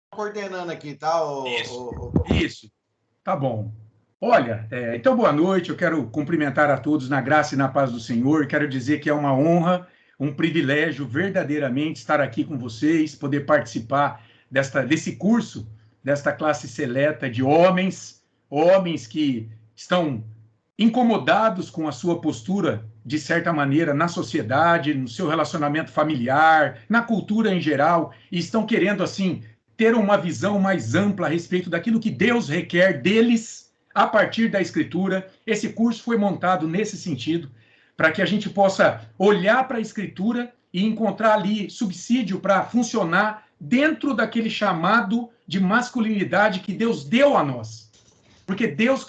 coordenando aqui, tá? Isso. Tá bom. Olha, então boa noite, eu quero cumprimentar a todos na graça e na paz do Senhor, quero dizer que é uma honra, um privilégio verdadeiramente estar aqui com vocês, poder participar desse curso, desta classe seleta de homens que estão incomodados com a sua postura, de certa maneira, na sociedade, no seu relacionamento familiar, na cultura em geral, e estão querendo, assim, ter uma visão mais ampla a respeito daquilo que Deus requer deles a partir da Escritura. Esse curso foi montado nesse sentido, para que a gente possa olhar para a Escritura e encontrar ali subsídio para funcionar dentro daquele chamado de masculinidade que Deus deu a nós. Porque Deus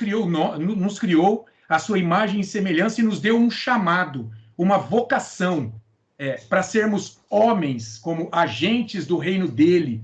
nos criou a sua imagem e semelhança e nos deu um chamado, uma vocação para sermos homens como agentes do reino dele,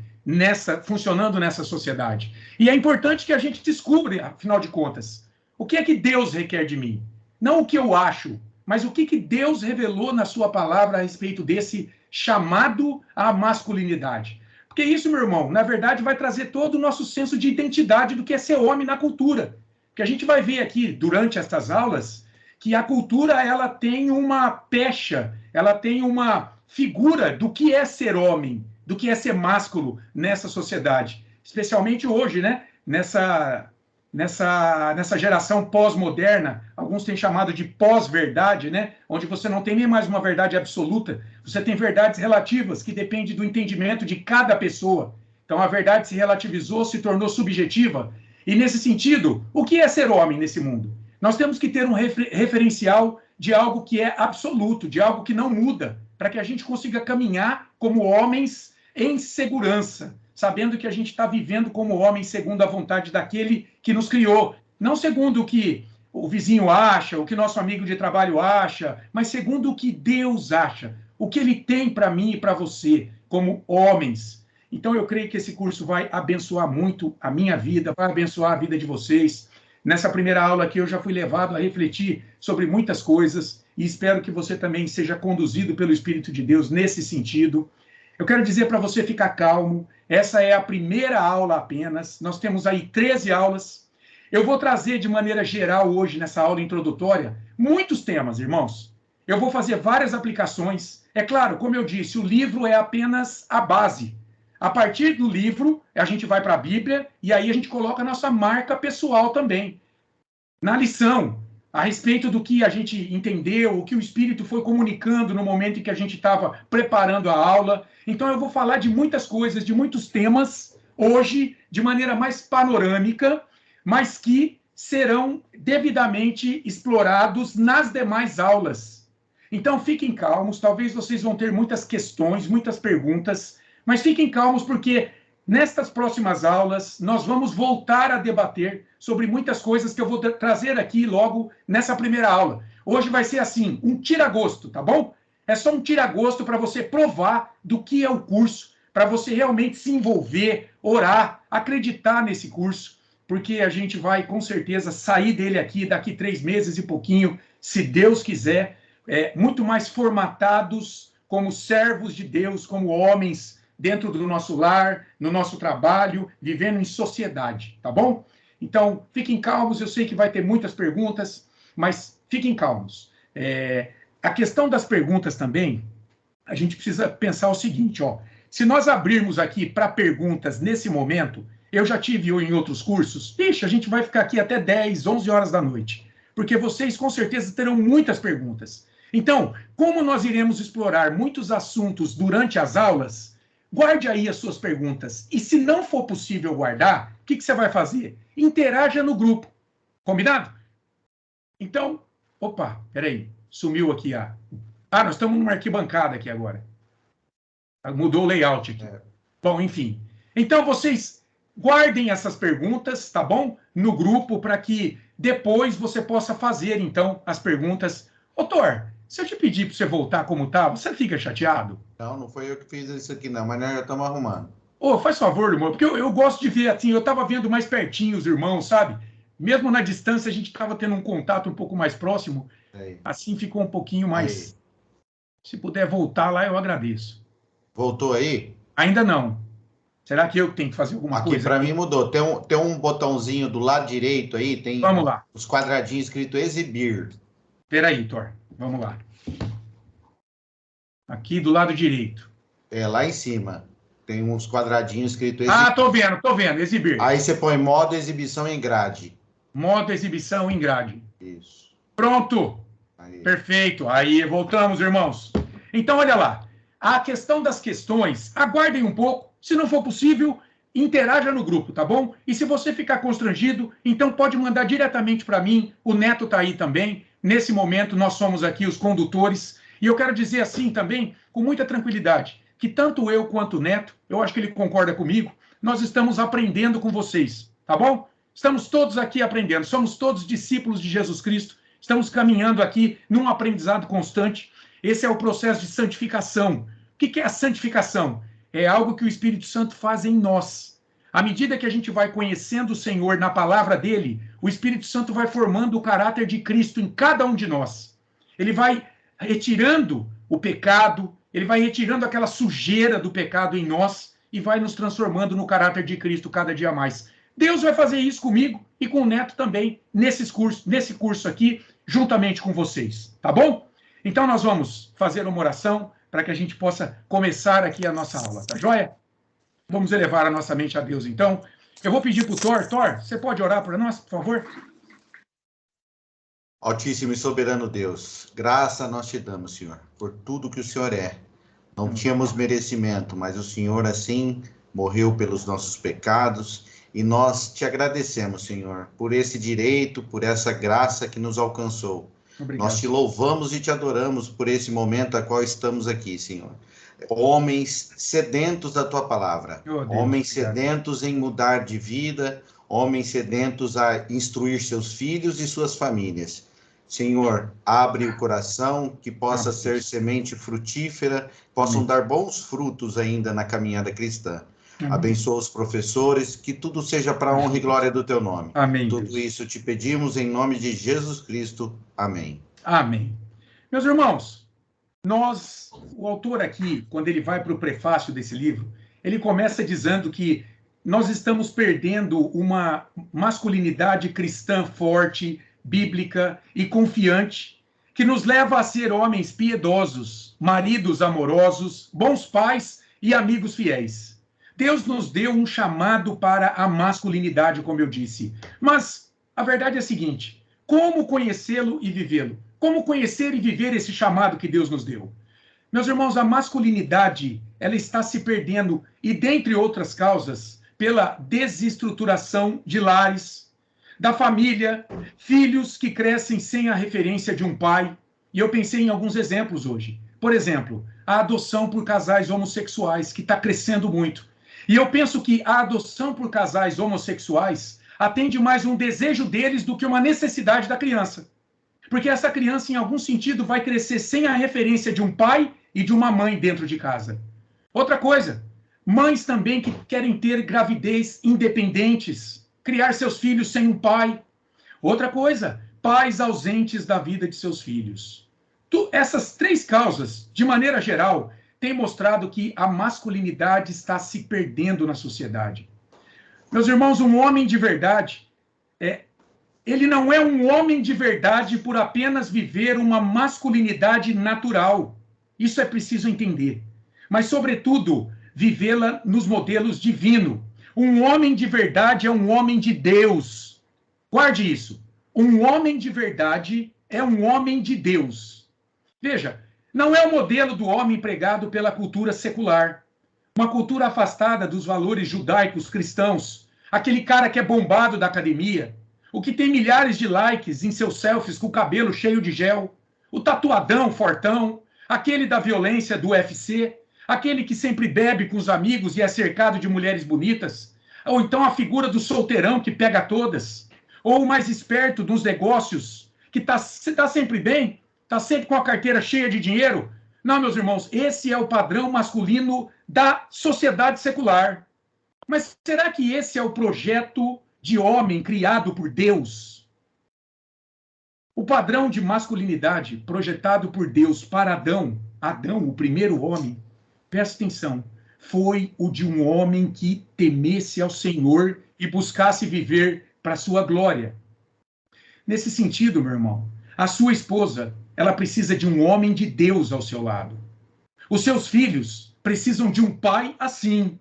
funcionando nessa sociedade. E é importante que a gente descubra, afinal de contas, o que é que Deus requer de mim. Não o que eu acho, mas o que Deus revelou na sua palavra a respeito desse chamado à masculinidade. Porque isso, meu irmão, na verdade vai trazer todo o nosso senso de identidade do que é ser homem na cultura. Porque a gente vai ver aqui, durante estas aulas, que a cultura ela tem uma pecha, ela tem uma figura do que é ser homem, do que é ser másculo nessa sociedade. Especialmente hoje, né? Nessa geração pós-moderna, alguns têm chamado de pós-verdade, né? Onde você não tem nem mais uma verdade absoluta, você tem verdades relativas que dependem do entendimento de cada pessoa. Então a verdade se relativizou, se tornou subjetiva. E nesse sentido, o que é ser homem nesse mundo? Nós temos que ter um referencial de algo que é absoluto, de algo que não muda, para que a gente consiga caminhar como homens em segurança, sabendo que a gente está vivendo como homens segundo a vontade daquele que nos criou, não segundo o que o vizinho acha, o que nosso amigo de trabalho acha, mas segundo o que Deus acha, o que ele tem para mim e para você, como homens. Então eu creio que esse curso vai abençoar muito a minha vida, vai abençoar a vida de vocês. Nessa primeira aula aqui eu já fui levado a refletir sobre muitas coisas e espero que você também seja conduzido pelo Espírito de Deus nesse sentido. Eu quero dizer para você ficar calmo, essa é a primeira aula apenas, nós temos aí 13 aulas. Eu vou trazer de maneira geral hoje, nessa aula introdutória, muitos temas, irmãos. Eu vou fazer várias aplicações. É claro, como eu disse, o livro é apenas a base. A partir do livro, a gente vai para a Bíblia e aí a gente coloca a nossa marca pessoal também. Na lição, a respeito do que a gente entendeu, o que o Espírito foi comunicando no momento em que a gente estava preparando a aula. Então eu vou falar de muitas coisas, de muitos temas, hoje, de maneira mais panorâmica, mas que serão devidamente explorados nas demais aulas. Então fiquem calmos, talvez vocês vão ter muitas questões, muitas perguntas, mas fiquem calmos porque nestas próximas aulas nós vamos voltar a debater sobre muitas coisas que eu vou trazer aqui logo nessa primeira aula. Hoje vai ser assim, um tira-gosto, tá bom? É só um tira-gosto para você provar do que é o curso, para você realmente se envolver, orar, acreditar nesse curso, porque a gente vai, com certeza, sair dele aqui daqui 3 meses e pouquinho, se Deus quiser, muito mais formatados como servos de Deus, como homens dentro do nosso lar, no nosso trabalho, vivendo em sociedade, tá bom? Então, fiquem calmos, eu sei que vai ter muitas perguntas, mas fiquem calmos. A questão das perguntas também, a gente precisa pensar o seguinte, ó, se nós abrirmos aqui para perguntas nesse momento, eu já tive em outros cursos, a gente vai ficar aqui até 10, 11 horas da noite, porque vocês com certeza terão muitas perguntas. Então, como nós iremos explorar muitos assuntos durante as aulas, guarde aí as suas perguntas. E se não for possível guardar, o que você vai fazer? Interaja no grupo. Combinado? Então, opa, peraí. Sumiu aqui nós estamos numa arquibancada aqui agora. Mudou o layout aqui. Bom, enfim. Então, vocês guardem essas perguntas, tá bom? No grupo, para que depois você possa fazer, então, as perguntas. Ô, Thor, se eu te pedir para você voltar como tá, você fica chateado? Não foi eu que fiz isso aqui, não, mas nós já estamos arrumando. Faz favor, irmão, porque eu gosto de ver assim, eu estava vendo mais pertinho os irmãos, sabe? Mesmo na distância, a gente estava tendo um contato um pouco mais próximo. Assim ficou um pouquinho mais... Aí. Se puder voltar lá, eu agradeço. Voltou aí? Ainda não. Será que eu tenho que fazer alguma Aqui coisa? para mim mudou. Tem um botãozinho do lado direito aí, tem Vamos lá. os quadradinhos escrito exibir. Peraí, Thor. Vamos lá. Aqui do lado direito. É, lá em cima. Tem uns quadradinhos escrito exibir. Ah, tô vendo. Exibir. Aí você põe modo exibição em grade. Modo exibição em grade. Isso. Pronto. Aí. Perfeito. Aí, voltamos, irmãos. Então, olha lá. A questão das questões, aguardem um pouco. Se não for possível, interaja no grupo, tá bom? E se você ficar constrangido, então pode mandar diretamente para mim. O Neto está aí também. Nesse momento, nós somos aqui os condutores. E eu quero dizer assim também, com muita tranquilidade, que tanto eu quanto o Neto, eu acho que ele concorda comigo, nós estamos aprendendo com vocês, tá bom? Estamos todos aqui aprendendo. Somos todos discípulos de Jesus Cristo. Estamos caminhando aqui num aprendizado constante. Esse é o processo de santificação. O que é a santificação? É algo que o Espírito Santo faz em nós. À medida que a gente vai conhecendo o Senhor na palavra dele, o Espírito Santo vai formando o caráter de Cristo em cada um de nós. Ele vai retirando o pecado, ele vai retirando aquela sujeira do pecado em nós e vai nos transformando no caráter de Cristo cada dia mais. Deus vai fazer isso comigo e com o Neto também, nesse curso aqui, juntamente com vocês, tá bom? Então nós vamos fazer uma oração para que a gente possa começar aqui a nossa aula, tá joia? Vamos elevar a nossa mente a Deus, então. Eu vou pedir para o Thor. Thor, você pode orar por nós, por favor? Altíssimo e soberano Deus, graça nós te damos, Senhor, por tudo que o Senhor é. Não tínhamos merecimento, mas o Senhor, assim, morreu pelos nossos pecados, e nós te agradecemos, Senhor, por esse direito, por essa graça que nos alcançou. Obrigado. Nós te louvamos e te adoramos por esse momento a qual estamos aqui, Senhor. Homens sedentos da tua palavra, homens sedentos em mudar de vida, homens sedentos a instruir seus filhos e suas famílias. Senhor, abre o coração, que possa ser semente frutífera, possam dar bons frutos ainda na caminhada cristã. Abençoa os professores, que tudo seja para a honra e glória do teu nome. Amém. Tudo Deus. Isso te pedimos em nome de Jesus Cristo. Amém. Amém. Meus irmãos, o autor aqui, quando ele vai para o prefácio desse livro, ele começa dizendo que nós estamos perdendo uma masculinidade cristã forte, bíblica e confiante, que nos leva a ser homens piedosos, maridos amorosos, bons pais e amigos fiéis. Deus nos deu um chamado para a masculinidade, como eu disse. Mas a verdade é a seguinte: como conhecê-lo e vivê-lo? Como conhecer e viver esse chamado que Deus nos deu? Meus irmãos, a masculinidade, ela está se perdendo, e dentre outras causas, pela desestruturação de lares, da família, filhos que crescem sem a referência de um pai. E eu pensei em alguns exemplos hoje. Por exemplo, a adoção por casais homossexuais, que está crescendo muito. E eu penso que a adoção por casais homossexuais atende mais um desejo deles do que uma necessidade da criança. Porque essa criança, em algum sentido, vai crescer sem a referência de um pai e de uma mãe dentro de casa. Outra coisa, mães também que querem ter gravidez independentes, criar seus filhos sem um pai. Outra coisa, pais ausentes da vida de seus filhos. Essas três causas, de maneira geral, têm mostrado que a masculinidade está se perdendo na sociedade. Meus irmãos, um homem de verdade, ele não é um homem de verdade por apenas viver uma masculinidade natural. Isso é preciso entender. Mas, sobretudo, vivê-la nos modelos divinos. Um homem de verdade é um homem de Deus. Guarde isso. Um homem de verdade é um homem de Deus. Veja, não é o modelo do homem pregado pela cultura secular. Uma cultura afastada dos valores judaicos cristãos. Aquele cara que é bombado da academia. O que tem milhares de likes em seus selfies com o cabelo cheio de gel. O tatuadão fortão. Aquele da violência do UFC. Aquele que sempre bebe com os amigos e é cercado de mulheres bonitas. Ou então a figura do solteirão que pega todas. Ou o mais esperto dos negócios, que tá sempre bem, está sempre com a carteira cheia de dinheiro. Não, meus irmãos, esse é o padrão masculino da sociedade secular. Mas será que esse é o projeto de homem criado por Deus? O padrão de masculinidade projetado por Deus para Adão, o primeiro homem, presta atenção, foi o de um homem que temesse ao Senhor e buscasse viver para a sua glória. Nesse sentido, meu irmão, a sua esposa, ela precisa de um homem de Deus ao seu lado. Os seus filhos precisam de um pai assim.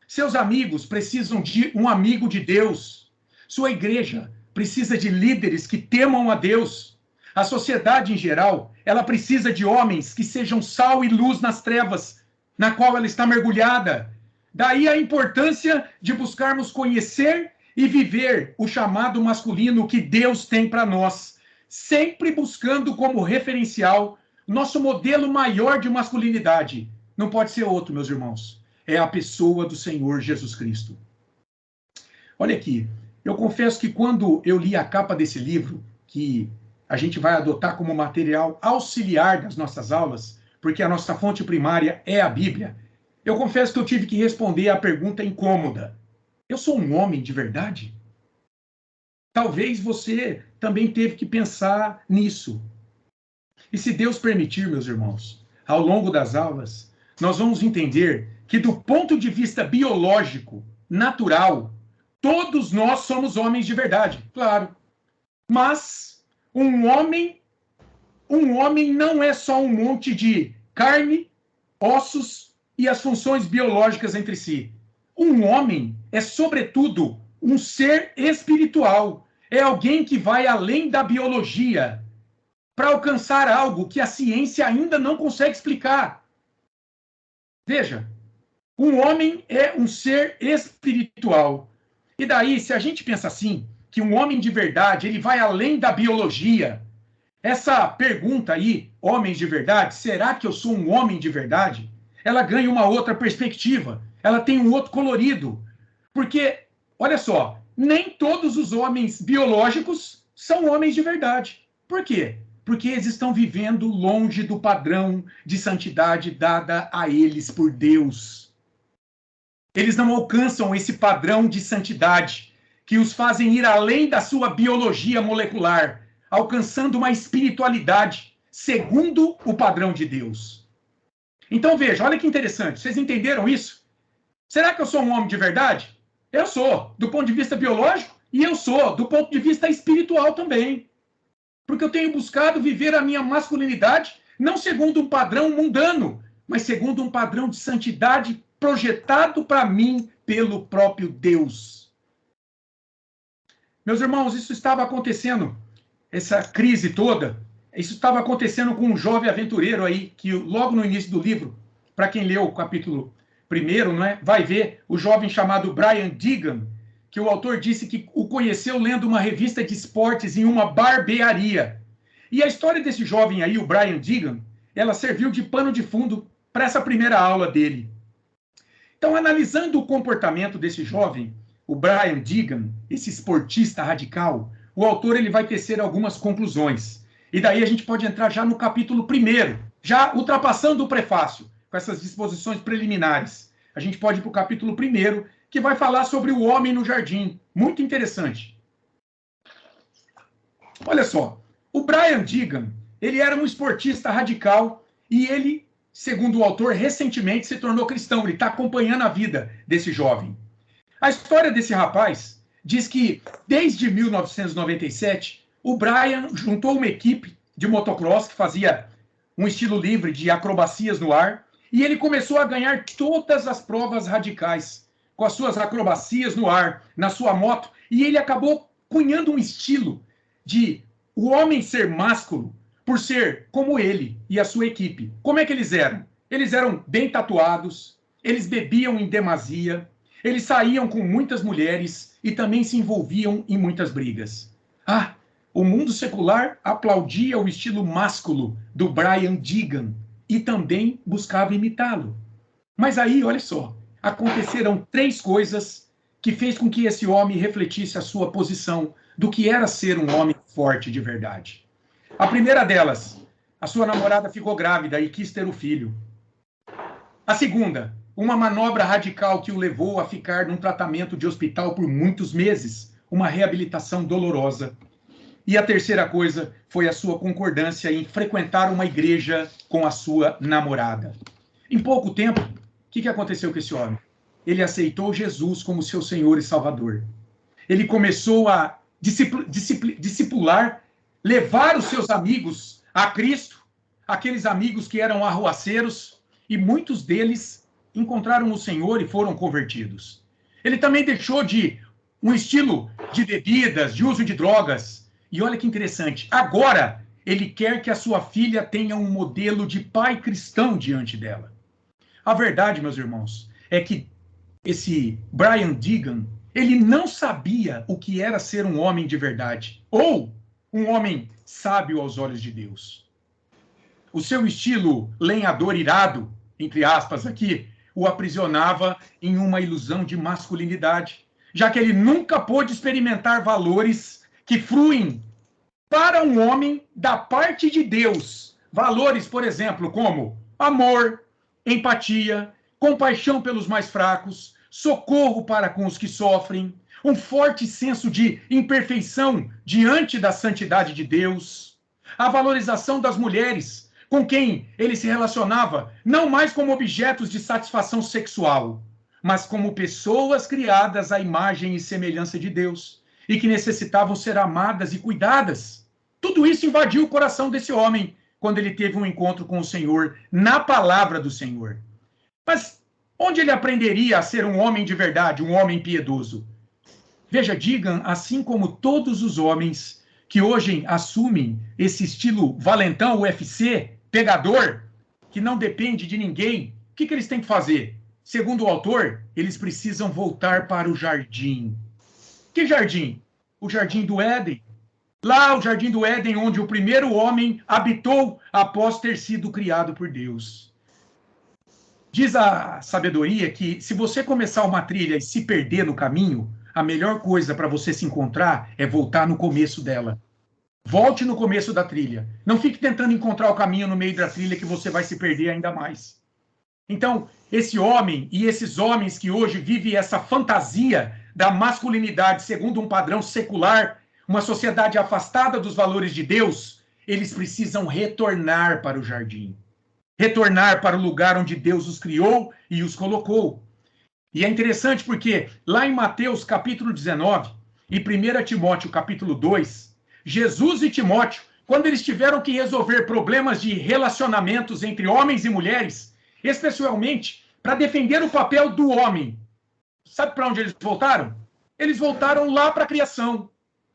Seus amigos precisam de um amigo de Deus. Sua igreja precisa de líderes que temam a Deus. A sociedade em geral, ela precisa de homens que sejam sal e luz nas trevas, na qual ela está mergulhada. Daí a importância de buscarmos conhecer e viver o chamado masculino que Deus tem para nós, sempre buscando como referencial nosso modelo maior de masculinidade. Não pode ser outro, meus irmãos. É a pessoa do Senhor Jesus Cristo. Olha aqui, eu confesso que quando eu li a capa desse livro, que a gente vai adotar como material auxiliar das nossas aulas, porque a nossa fonte primária é a Bíblia, eu confesso que eu tive que responder à pergunta incômoda. Eu sou um homem de verdade? Talvez você também teve que pensar nisso. E se Deus permitir, meus irmãos, ao longo das aulas, nós vamos entender que do ponto de vista biológico, natural, todos nós somos homens de verdade, claro. Mas um homem não é só um monte de carne, ossos e as funções biológicas entre si. Um homem é, sobretudo, um ser espiritual. É alguém que vai além da biologia para alcançar algo que a ciência ainda não consegue explicar. Veja, um homem é um ser espiritual. E daí, se a gente pensa assim, que um homem de verdade, ele vai além da biologia, essa pergunta aí, homens de verdade, será que eu sou um homem de verdade? Ela ganha uma outra perspectiva, ela tem um outro colorido. Porque, olha só, nem todos os homens biológicos são homens de verdade. Por quê? Porque eles estão vivendo longe do padrão de santidade dada a eles por Deus. Eles não alcançam esse padrão de santidade que os fazem ir além da sua biologia molecular, alcançando uma espiritualidade segundo o padrão de Deus. Então veja, olha que interessante, vocês entenderam isso? Será que eu sou um homem de verdade? Eu sou, do ponto de vista biológico, e eu sou, do ponto de vista espiritual também. Porque eu tenho buscado viver a minha masculinidade não segundo um padrão mundano, mas segundo um padrão de santidade projetado para mim pelo próprio Deus. Meus irmãos, isso estava acontecendo, essa crise toda, isso estava acontecendo com um jovem aventureiro aí, que logo no início do livro, para quem leu o capítulo 1, não é? Vai ver o jovem chamado Brian Deegan, que o autor disse que o conheceu lendo uma revista de esportes em uma barbearia. E a história desse jovem aí, o Brian Deegan, ela serviu de pano de fundo para essa primeira aula dele. Então, analisando o comportamento desse jovem, o Brian Deegan, esse esportista radical, o autor ele vai tecer algumas conclusões. E daí a gente pode entrar já no capítulo 1, já ultrapassando o prefácio, com essas disposições preliminares. A gente pode ir para o capítulo 1, que vai falar sobre o homem no jardim. Muito interessante. Olha só, o Brian Deegan, ele era um esportista radical e ele, segundo o autor, recentemente se tornou cristão. Ele está acompanhando a vida desse jovem. A história desse rapaz diz que, desde 1997, o Brian juntou uma equipe de motocross que fazia um estilo livre de acrobacias no ar, e ele começou a ganhar todas as provas radicais, com as suas acrobacias no ar, na sua moto, e ele acabou cunhando um estilo de o homem ser másculo por ser como ele e a sua equipe. Como é que eles eram? Eles eram bem tatuados, eles bebiam em demasia, eles saíam com muitas mulheres e também se envolviam em muitas brigas. O mundo secular aplaudia o estilo másculo do Brian Deegan e também buscava imitá-lo. Mas aí, olha só, aconteceram 3 coisas que fez com que esse homem refletisse a sua posição do que era ser um homem forte de verdade. A primeira delas, a sua namorada ficou grávida e quis ter o filho. A segunda, uma manobra radical que o levou a ficar num tratamento de hospital por muitos meses, uma reabilitação dolorosa. E a terceira coisa foi a sua concordância em frequentar uma igreja com a sua namorada. Em pouco tempo que aconteceu com esse homem? Ele aceitou Jesus como seu Senhor e Salvador. Ele começou a discipular, levar os seus amigos a Cristo, aqueles amigos que eram arruaceiros, e muitos deles encontraram o Senhor e foram convertidos. Ele também deixou de um estilo de bebidas, de uso de drogas. E olha que interessante, agora ele quer que a sua filha tenha um modelo de pai cristão diante dela. A verdade, meus irmãos, é que esse Brian Deegan, ele não sabia o que era ser um homem de verdade, ou um homem sábio aos olhos de Deus. O seu estilo lenhador irado, entre aspas aqui, o aprisionava em uma ilusão de masculinidade, já que ele nunca pôde experimentar valores que fluem para um homem da parte de Deus. Valores, por exemplo, como amor, empatia, compaixão pelos mais fracos, socorro para com os que sofrem, um forte senso de imperfeição diante da santidade de Deus, a valorização das mulheres, com quem ele se relacionava, não mais como objetos de satisfação sexual, mas como pessoas criadas à imagem e semelhança de Deus, e que necessitavam ser amadas e cuidadas. Tudo isso invadiu o coração desse homem, quando ele teve um encontro com o Senhor, na palavra do Senhor. Mas onde ele aprenderia a ser um homem de verdade, um homem piedoso? Veja, Deegan, assim como todos os homens que hoje assumem esse estilo valentão, UFC, pegador, que não depende de ninguém, o que eles têm que fazer? Segundo o autor, eles precisam voltar para o jardim. Que jardim? O jardim do Éden. Lá, o jardim do Éden, onde o primeiro homem habitou após ter sido criado por Deus. Diz a sabedoria que se você começar uma trilha e se perder no caminho, a melhor coisa para você se encontrar é voltar no começo dela. Volte no começo da trilha. Não fique tentando encontrar o caminho no meio da trilha que você vai se perder ainda mais. Então, esse homem e esses homens que hoje vivem essa fantasia da masculinidade segundo um padrão secular, uma sociedade afastada dos valores de Deus, eles precisam retornar para o jardim. Retornar para o lugar onde Deus os criou e os colocou. E é interessante porque lá em Mateus capítulo 19 e 1 Timóteo capítulo 2, Jesus e Timóteo, quando eles tiveram que resolver problemas de relacionamentos entre homens e mulheres, especialmente para defender o papel do homem, sabe para onde eles voltaram? Eles voltaram lá para a criação.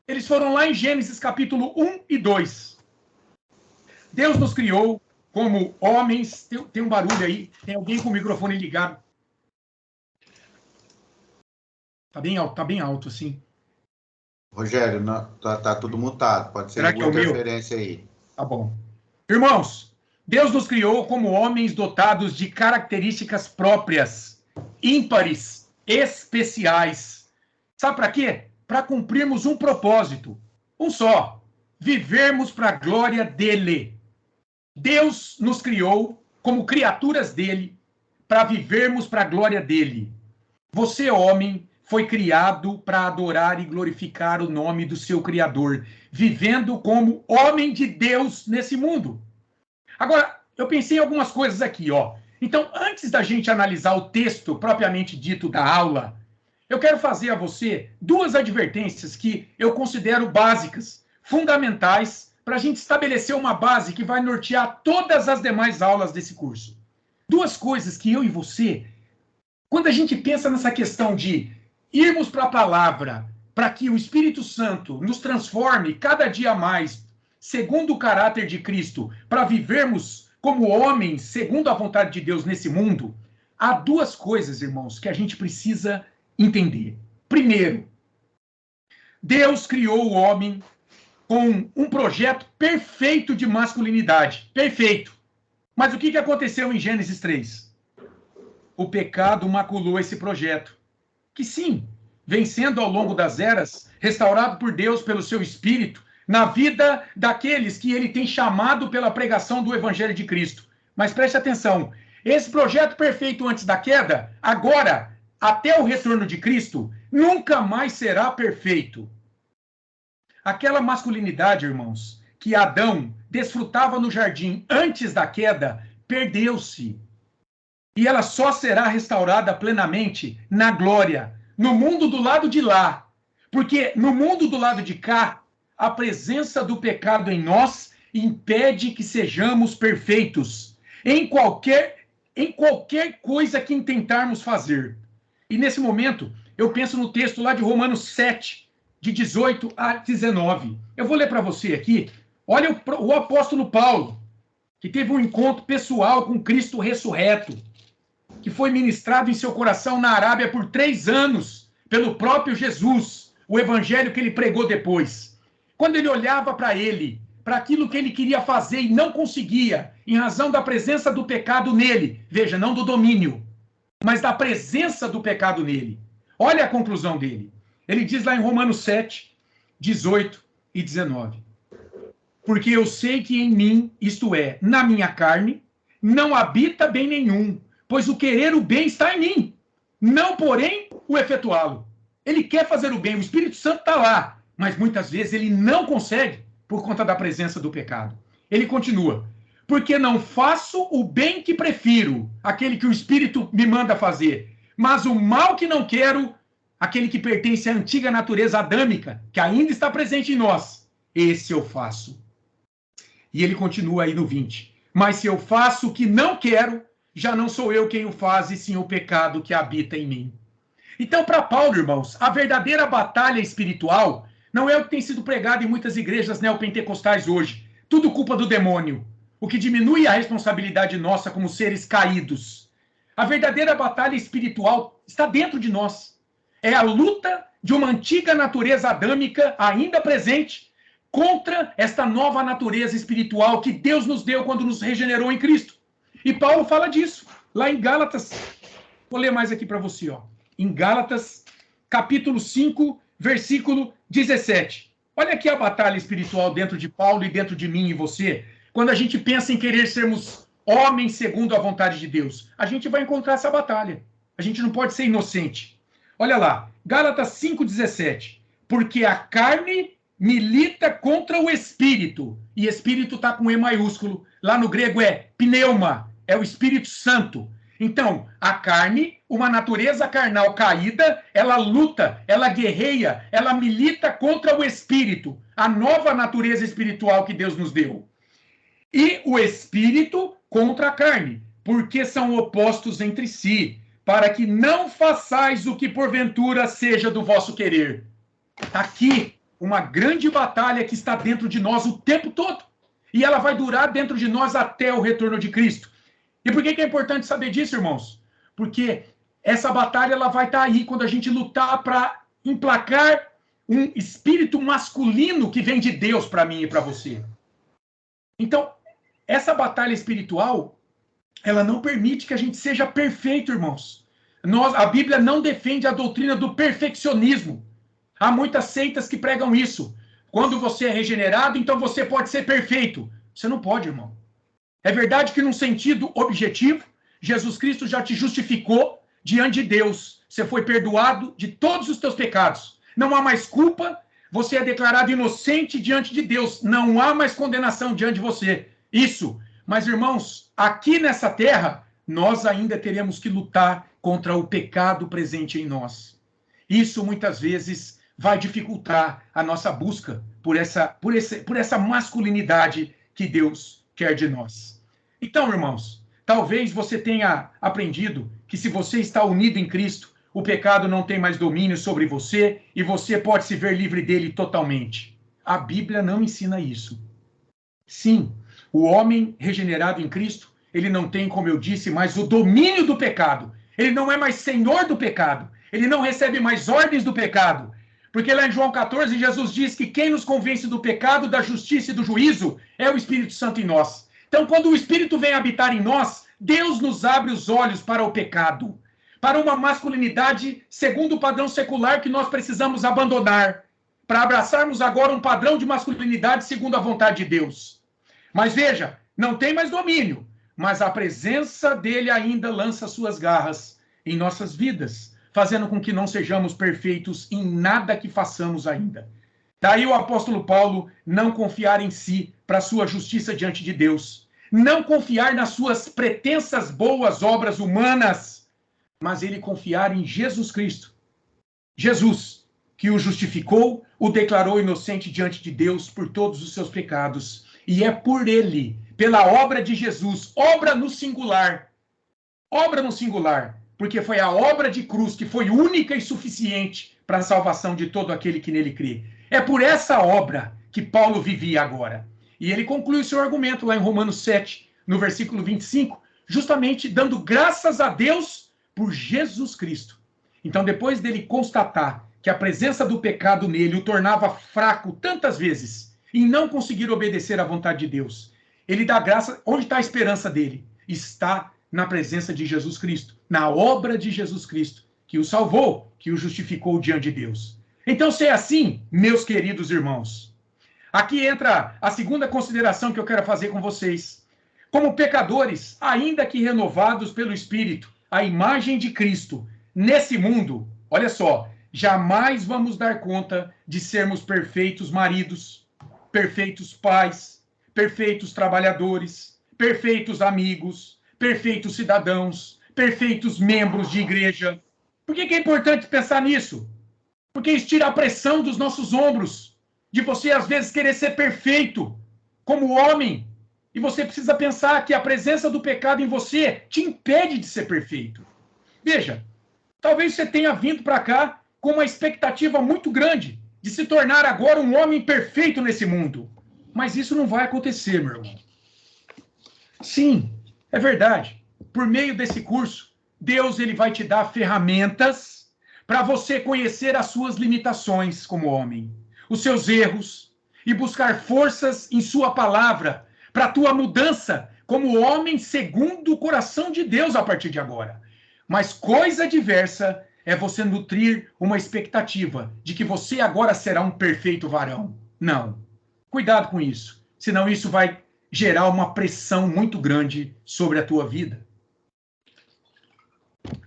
Eles foram lá em Gênesis capítulo 1 e 2. Deus nos criou como homens. Tem um barulho aí, tem alguém com o microfone ligado. Tá bem alto, assim. Rogério, não, tá tudo mutado. Pode ser alguma interferência aí. Tá bom. Irmãos, Deus nos criou como homens dotados de características próprias, ímpares, especiais. Sabe para quê? Para cumprirmos um propósito. Um só. Vivermos para a glória dele. Deus nos criou como criaturas dele para vivermos para a glória dele. Você, homem, foi criado para adorar e glorificar o nome do seu Criador, vivendo como homem de Deus nesse mundo. Agora, eu pensei em algumas coisas aqui, ó. Então, antes da gente analisar o texto propriamente dito da aula, eu quero fazer a você duas advertências que eu considero básicas, fundamentais, para a gente estabelecer uma base que vai nortear todas as demais aulas desse curso. Duas coisas que eu e você, quando a gente pensa nessa questão de irmos para a palavra, para que o Espírito Santo nos transforme cada dia mais, segundo o caráter de Cristo, para vivermos como homens, segundo a vontade de Deus nesse mundo, há duas coisas, irmãos, que a gente precisa entender. Primeiro, Deus criou o homem com um projeto perfeito de masculinidade. Perfeito. Mas o que aconteceu em Gênesis 3? O pecado maculou esse projeto. Que sim, vem sendo ao longo das eras restaurado por Deus pelo seu Espírito na vida daqueles que ele tem chamado pela pregação do Evangelho de Cristo. Mas preste atenção, esse projeto perfeito antes da queda, agora, até o retorno de Cristo, nunca mais será perfeito. Aquela masculinidade, irmãos, que Adão desfrutava no jardim antes da queda, perdeu-se. E ela só será restaurada plenamente na glória, no mundo do lado de lá. Porque no mundo do lado de cá, a presença do pecado em nós impede que sejamos perfeitos em qualquer coisa que intentarmos fazer. E nesse momento, eu penso no texto lá de Romanos 7, de 18 a 19. Eu vou ler para você aqui. Olha o apóstolo Paulo, que teve um encontro pessoal com Cristo ressurreto, que foi ministrado em seu coração na Arábia por 3 anos, pelo próprio Jesus, o evangelho que ele pregou depois. Quando ele olhava para ele, para aquilo que ele queria fazer e não conseguia, em razão da presença do pecado nele, veja, não do domínio, mas da presença do pecado nele. Olha a conclusão dele. Ele diz lá em Romanos 7, 18 e 19. Porque eu sei que em mim, isto é, na minha carne, não habita bem nenhum, pois o querer o bem está em mim, não, porém, o efetuá-lo. Ele quer fazer o bem, o Espírito Santo está lá, mas muitas vezes ele não consegue por conta da presença do pecado. Ele continua, porque não faço o bem que prefiro, aquele que o Espírito me manda fazer, mas o mal que não quero, aquele que pertence à antiga natureza adâmica, que ainda está presente em nós, esse eu faço. E ele continua aí no 20. Mas se eu faço o que não quero, já não sou eu quem o faz, e sim o pecado que habita em mim. Então, para Paulo, irmãos, a verdadeira batalha espiritual não é o que tem sido pregado em muitas igrejas neopentecostais hoje. Tudo culpa do demônio, o que diminui a responsabilidade nossa como seres caídos. A verdadeira batalha espiritual está dentro de nós. É a luta de uma antiga natureza adâmica ainda presente contra esta nova natureza espiritual que Deus nos deu quando nos regenerou em Cristo. E Paulo fala disso lá em Gálatas. Vou ler mais aqui para você, ó. Em Gálatas, capítulo 5, versículo 17. Olha aqui a batalha espiritual dentro de Paulo e dentro de mim e você. Quando a gente pensa em querer sermos homens segundo a vontade de Deus, a gente vai encontrar essa batalha. A gente não pode ser inocente. Olha lá, Gálatas 5,17. Porque a carne milita contra o espírito. E espírito está com E maiúsculo. Lá no grego é pneuma, é o Espírito Santo. Então, a carne, uma natureza carnal caída, ela luta, ela guerreia, ela milita contra o espírito, a nova natureza espiritual que Deus nos deu. E o espírito contra a carne, porque são opostos entre si, para que não façais o que porventura seja do vosso querer. Aqui, uma grande batalha que está dentro de nós o tempo todo. E ela vai durar dentro de nós até o retorno de Cristo. E por que é importante saber disso, irmãos? Porque essa batalha ela vai estar aí quando a gente lutar para emplacar um espírito masculino que vem de Deus para mim e para você. Então, essa batalha espiritual, ela não permite que a gente seja perfeito, irmãos. A Bíblia não defende a doutrina do perfeccionismo. Há muitas seitas que pregam isso. Quando você é regenerado, então você pode ser perfeito. Você não pode, irmão. É verdade que, num sentido objetivo, Jesus Cristo já te justificou diante de Deus. Você foi perdoado de todos os teus pecados. Não há mais culpa. Você é declarado inocente diante de Deus. Não há mais condenação diante de você. Isso. Mas, irmãos, aqui nessa terra, nós ainda teremos que lutar contra o pecado presente em nós. Isso, muitas vezes, vai dificultar a nossa busca por essa masculinidade que Deus quer de nós. Então, irmãos, talvez você tenha aprendido que se você está unido em Cristo, o pecado não tem mais domínio sobre você e você pode se ver livre dele totalmente. A Bíblia não ensina isso. Sim, o homem regenerado em Cristo, ele não tem, como eu disse, mais o domínio do pecado. Ele não é mais senhor do pecado. Ele não recebe mais ordens do pecado. Porque lá em João 14, Jesus diz que quem nos convence do pecado, da justiça e do juízo é o Espírito Santo em nós. Então, quando o Espírito vem habitar em nós, Deus nos abre os olhos para o pecado, para uma masculinidade segundo o padrão secular que nós precisamos abandonar, para abraçarmos agora um padrão de masculinidade segundo a vontade de Deus. Mas veja, não tem mais domínio, mas a presença dele ainda lança suas garras em nossas vidas, fazendo com que não sejamos perfeitos em nada que façamos ainda. Daí o apóstolo Paulo não confiar em si para sua justiça diante de Deus. não confiar nas suas pretensas boas obras humanas, mas ele confiar em Jesus Cristo. Jesus, que o justificou, o declarou inocente diante de Deus por todos os seus pecados. E é por ele, pela obra de Jesus, obra no singular, porque foi a obra de cruz que foi única e suficiente para a salvação de todo aquele que nele crê. É por essa obra que Paulo vivia agora. E ele conclui o seu argumento lá em Romanos 7, no versículo 25, justamente dando graças a Deus por Jesus Cristo. Então, depois dele constatar que a presença do pecado nele o tornava fraco tantas vezes, em não conseguir obedecer à vontade de Deus, ele dá graça. Onde está a esperança dele? Está na presença de Jesus Cristo, na obra de Jesus Cristo, que o salvou, que o justificou diante de Deus. Então, se é assim, meus queridos irmãos, aqui entra a segunda consideração que eu quero fazer com vocês. Como pecadores, ainda que renovados pelo Espírito, a imagem de Cristo, nesse mundo, olha só, jamais vamos dar conta de sermos perfeitos maridos, perfeitos pais, perfeitos trabalhadores, perfeitos amigos, perfeitos cidadãos, perfeitos membros de igreja. Por que é importante pensar nisso? Porque isso tira a pressão dos nossos ombros, de você às vezes querer ser perfeito como homem, e você precisa pensar que a presença do pecado em você te impede de ser perfeito. Veja, talvez você tenha vindo para cá com uma expectativa muito grande de se tornar agora um homem perfeito nesse mundo. Mas isso não vai acontecer, meu irmão. Sim, é verdade. Por meio desse curso, Deus ele vai te dar ferramentas para você conhecer as suas limitações como homem, os seus erros, e buscar forças em sua palavra para a tua mudança como homem segundo o coração de Deus a partir de agora. Mas coisa diversa é você nutrir uma expectativa de que você agora será um perfeito varão. Não. Cuidado com isso, senão isso vai gerar uma pressão muito grande sobre a tua vida.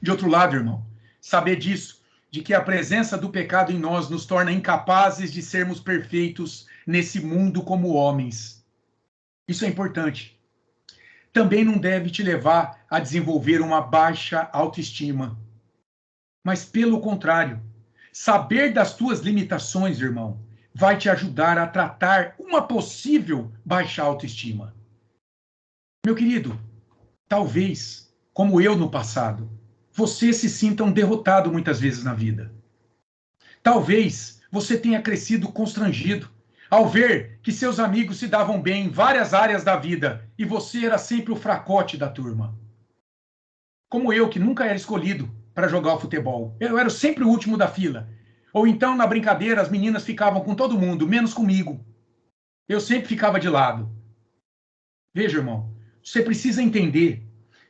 De outro lado, irmão, saber disso, de que a presença do pecado em nós nos torna incapazes de sermos perfeitos nesse mundo como homens. Isso é importante. Também não deve te levar a desenvolver uma baixa autoestima. Mas, pelo contrário, saber das tuas limitações, irmão, vai te ajudar a tratar uma possível baixa autoestima. Meu querido, talvez, como eu no passado, você se sinta um derrotado muitas vezes na vida. Talvez você tenha crescido constrangido ao ver que seus amigos se davam bem em várias áreas da vida e você era sempre o fracote da turma. Como eu, que nunca era escolhido para jogar o futebol. Eu era sempre o último da fila. Ou então, na brincadeira, as meninas ficavam com todo mundo, menos comigo. Eu sempre ficava de lado. Veja, irmão, você precisa entender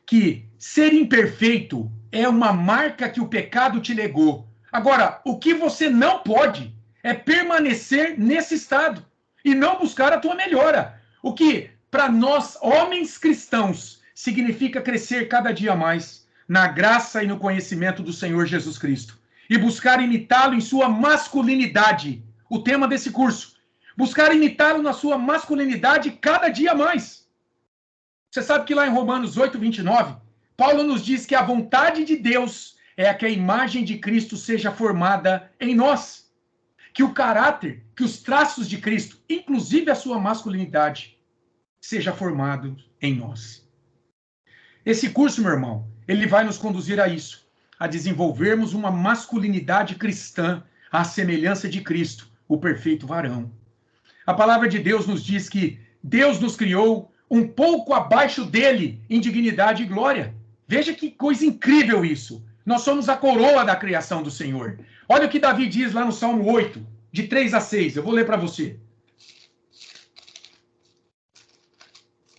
que ser imperfeito é uma marca que o pecado te legou. Agora, o que você não pode é permanecer nesse estado e não buscar a tua melhora. O que, para nós, homens cristãos, significa crescer cada dia mais na graça e no conhecimento do Senhor Jesus Cristo. E buscar imitá-lo em sua masculinidade. O tema desse curso. Buscar imitá-lo na sua masculinidade cada dia mais. Você sabe que lá em Romanos 8, 29, Paulo nos diz que a vontade de Deus é que a imagem de Cristo seja formada em nós. Que o caráter, que os traços de Cristo, inclusive a sua masculinidade, seja formado em nós. Esse curso, meu irmão, ele vai nos conduzir a isso, a desenvolvermos uma masculinidade cristã à semelhança de Cristo, o perfeito varão. A palavra de Deus nos diz que Deus nos criou um pouco abaixo dele em dignidade e glória. Veja que coisa incrível isso. Nós somos a coroa da criação do Senhor. Olha o que Davi diz lá no Salmo 8, de 3 a 6. Eu vou ler para você.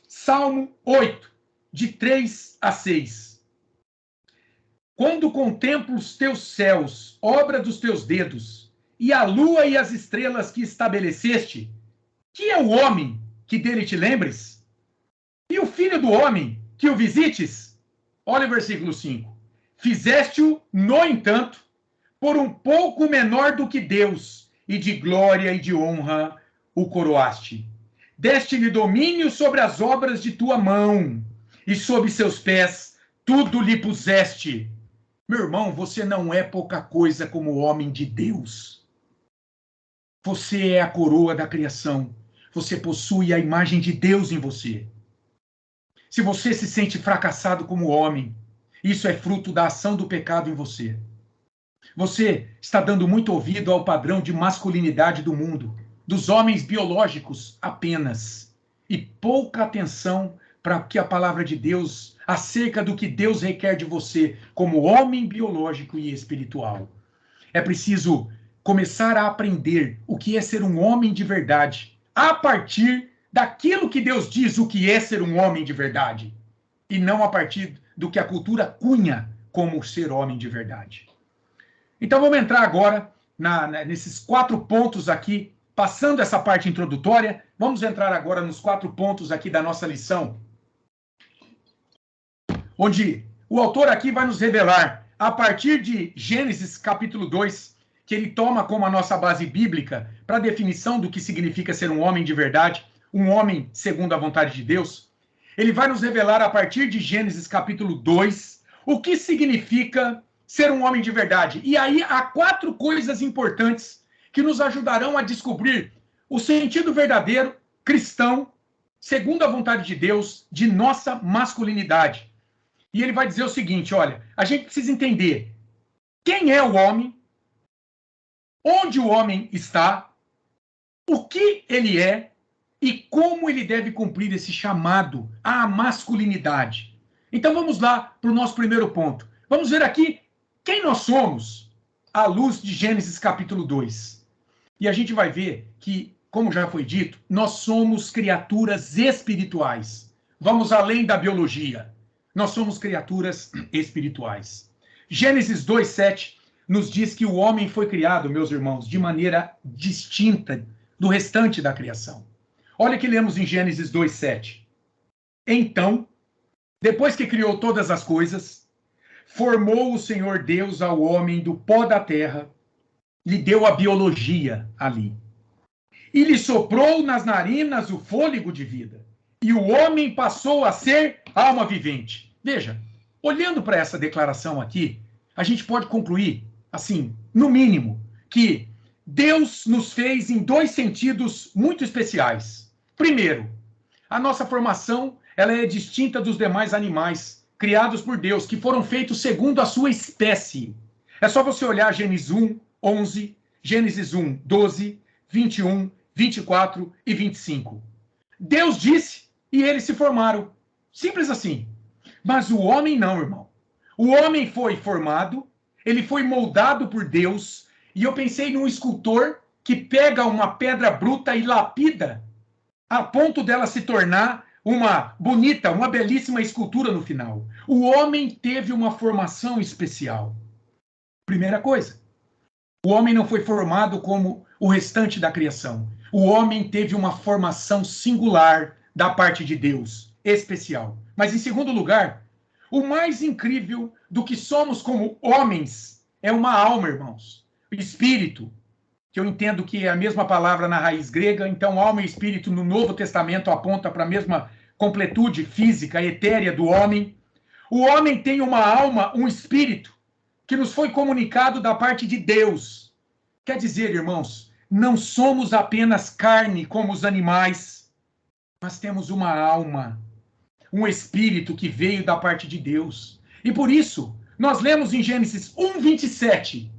Salmo 8, de 3 a 6. Quando contemplo os teus céus, obra dos teus dedos, e a lua e as estrelas que estabeleceste, que é o homem que dele te lembres? E o filho do homem que o visites? Olha o versículo 5. Fizeste-o, no entanto, por um pouco menor do que Deus, e de glória e de honra o coroaste. deste-lhe domínio sobre as obras de tua mão, e sob seus pés tudo lhe puseste. Meu irmão, você não é pouca coisa como homem de Deus. Você é a coroa da criação. Você possui a imagem de Deus em você. Se você se sente fracassado como homem, isso é fruto da ação do pecado em você. Você está dando muito ouvido ao padrão de masculinidade do mundo, dos homens biológicos apenas, e pouca atenção para o que a palavra de Deus, acerca do que Deus requer de você como homem biológico e espiritual. É preciso começar a aprender o que é ser um homem de verdade, a partir daquilo que Deus diz o que é ser um homem de verdade, e não a partir do que a cultura cunha como ser homem de verdade. Então vamos entrar agora nesses 4 pontos aqui, passando essa parte introdutória, vamos entrar agora nos 4 pontos aqui da nossa lição, onde o autor aqui vai nos revelar, a partir de Gênesis capítulo 2, que ele toma como a nossa base bíblica para a definição do que significa ser um homem de verdade, um homem segundo a vontade de Deus, ele vai nos revelar a partir de Gênesis capítulo 2, o que significa ser um homem de verdade. E aí há 4 coisas importantes que nos ajudarão a descobrir o sentido verdadeiro, cristão, segundo a vontade de Deus, de nossa masculinidade. E ele vai dizer o seguinte, olha, a gente precisa entender quem é o homem, onde o homem está, o que ele é e como ele deve cumprir esse chamado à masculinidade. Então vamos lá para o nosso primeiro ponto. Vamos ver aqui quem nós somos à luz de Gênesis capítulo 2. E a gente vai ver que, como já foi dito, nós somos criaturas espirituais. Vamos além da biologia. Nós somos criaturas espirituais. Gênesis 2:7 nos diz que o homem foi criado, meus irmãos, de maneira distinta do restante da criação. Olha que lemos em Gênesis 2:7. Então, depois que criou todas as coisas, formou o Senhor Deus ao homem do pó da terra, lhe deu a biologia ali, e lhe soprou nas narinas o fôlego de vida, e o homem passou a ser alma vivente. Veja, olhando para essa declaração aqui, a gente pode concluir, assim, no mínimo, que Deus nos fez em 2 sentidos muito especiais. Primeiro, a nossa formação ela é distinta dos demais animais criados por Deus, que foram feitos segundo a sua espécie. É só você olhar Gênesis 1:11, Gênesis 1:12, 21, 24 e 25. Deus disse e eles se formaram. Simples assim. Mas o homem não, irmão. O homem foi formado, ele foi moldado por Deus, e eu pensei num escultor que pega uma pedra bruta e lapida, a ponto dela se tornar uma bonita, uma belíssima escultura no final. O homem teve uma formação especial. Primeira coisa, o homem não foi formado como o restante da criação. O homem teve uma formação singular da parte de Deus, especial. Mas, em segundo lugar, o mais incrível do que somos como homens é uma alma, irmãos. O espírito, que eu entendo que é a mesma palavra na raiz grega, então alma e espírito no Novo Testamento aponta para a mesma completude física, etérea do homem. O homem tem uma alma, um espírito, que nos foi comunicado da parte de Deus. Quer dizer, irmãos, não somos apenas carne como os animais, mas temos uma alma, um espírito que veio da parte de Deus. E por isso, nós lemos em Gênesis 1:27,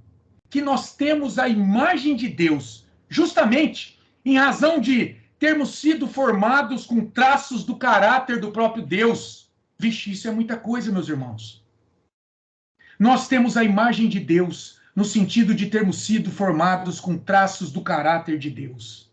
que nós temos a imagem de Deus, justamente em razão de termos sido formados com traços do caráter do próprio Deus. Vixe, isso é muita coisa, meus irmãos. Nós temos a imagem de Deus no sentido de termos sido formados com traços do caráter de Deus.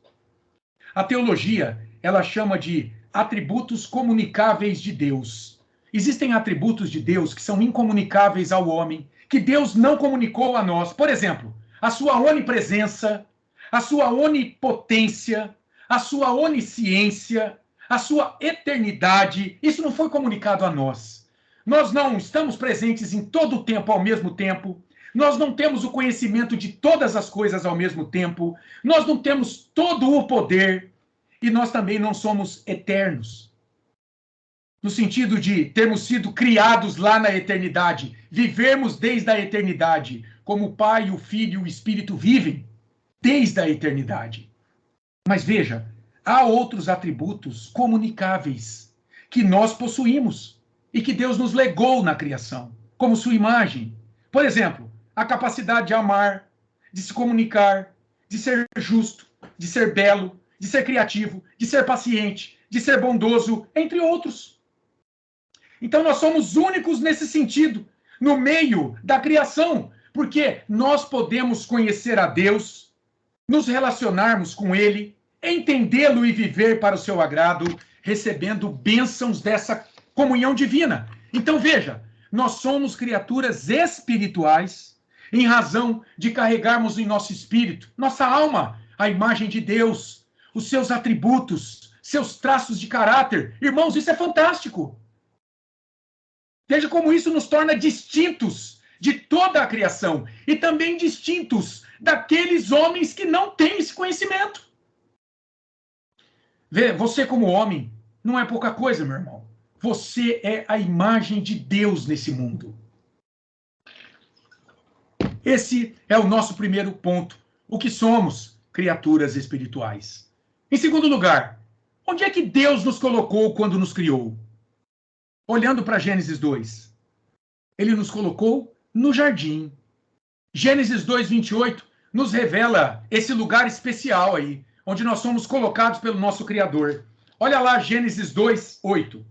A teologia, ela chama de atributos comunicáveis de Deus. Existem atributos de Deus que são incomunicáveis ao homem, que Deus não comunicou a nós. Por exemplo, a sua onipresença, a sua onipotência, a sua onisciência, a sua eternidade. Isso não foi comunicado a nós. Nós não estamos presentes em todo o tempo ao mesmo tempo. Nós não temos o conhecimento de todas as coisas ao mesmo tempo. Nós não temos todo o poder. e nós também não somos eternos. No sentido de termos sido criados lá na eternidade, vivermos desde a eternidade, como o Pai, o Filho e o Espírito vivem desde a eternidade. Mas veja, há outros atributos comunicáveis que nós possuímos e que Deus nos legou na criação, como sua imagem. Por exemplo, a capacidade de amar, de se comunicar, de ser justo, de ser belo, de ser criativo, de ser paciente, de ser bondoso, entre outros. Então nós somos únicos nesse sentido, no meio da criação, porque nós podemos conhecer a Deus, nos relacionarmos com Ele, entendê-lo e viver para o seu agrado, recebendo bênçãos dessa comunhão divina. Então veja, nós somos criaturas espirituais, em razão de carregarmos em nosso espírito, nossa alma, a imagem de Deus, os seus atributos, seus traços de caráter. Irmãos, isso é fantástico. Veja como isso nos torna distintos de toda a criação e também distintos daqueles homens que não têm esse conhecimento. Vê, você como homem não é pouca coisa, meu irmão. Você é a imagem de Deus nesse mundo. Esse é o nosso primeiro ponto. O que somos? Criaturas espirituais. Em segundo lugar, onde é que Deus nos colocou quando nos criou? Olhando para Gênesis 2, ele nos colocou no jardim. Gênesis 2:28 nos revela esse lugar especial aí, onde nós somos colocados pelo nosso Criador. Olha lá, Gênesis 2:8.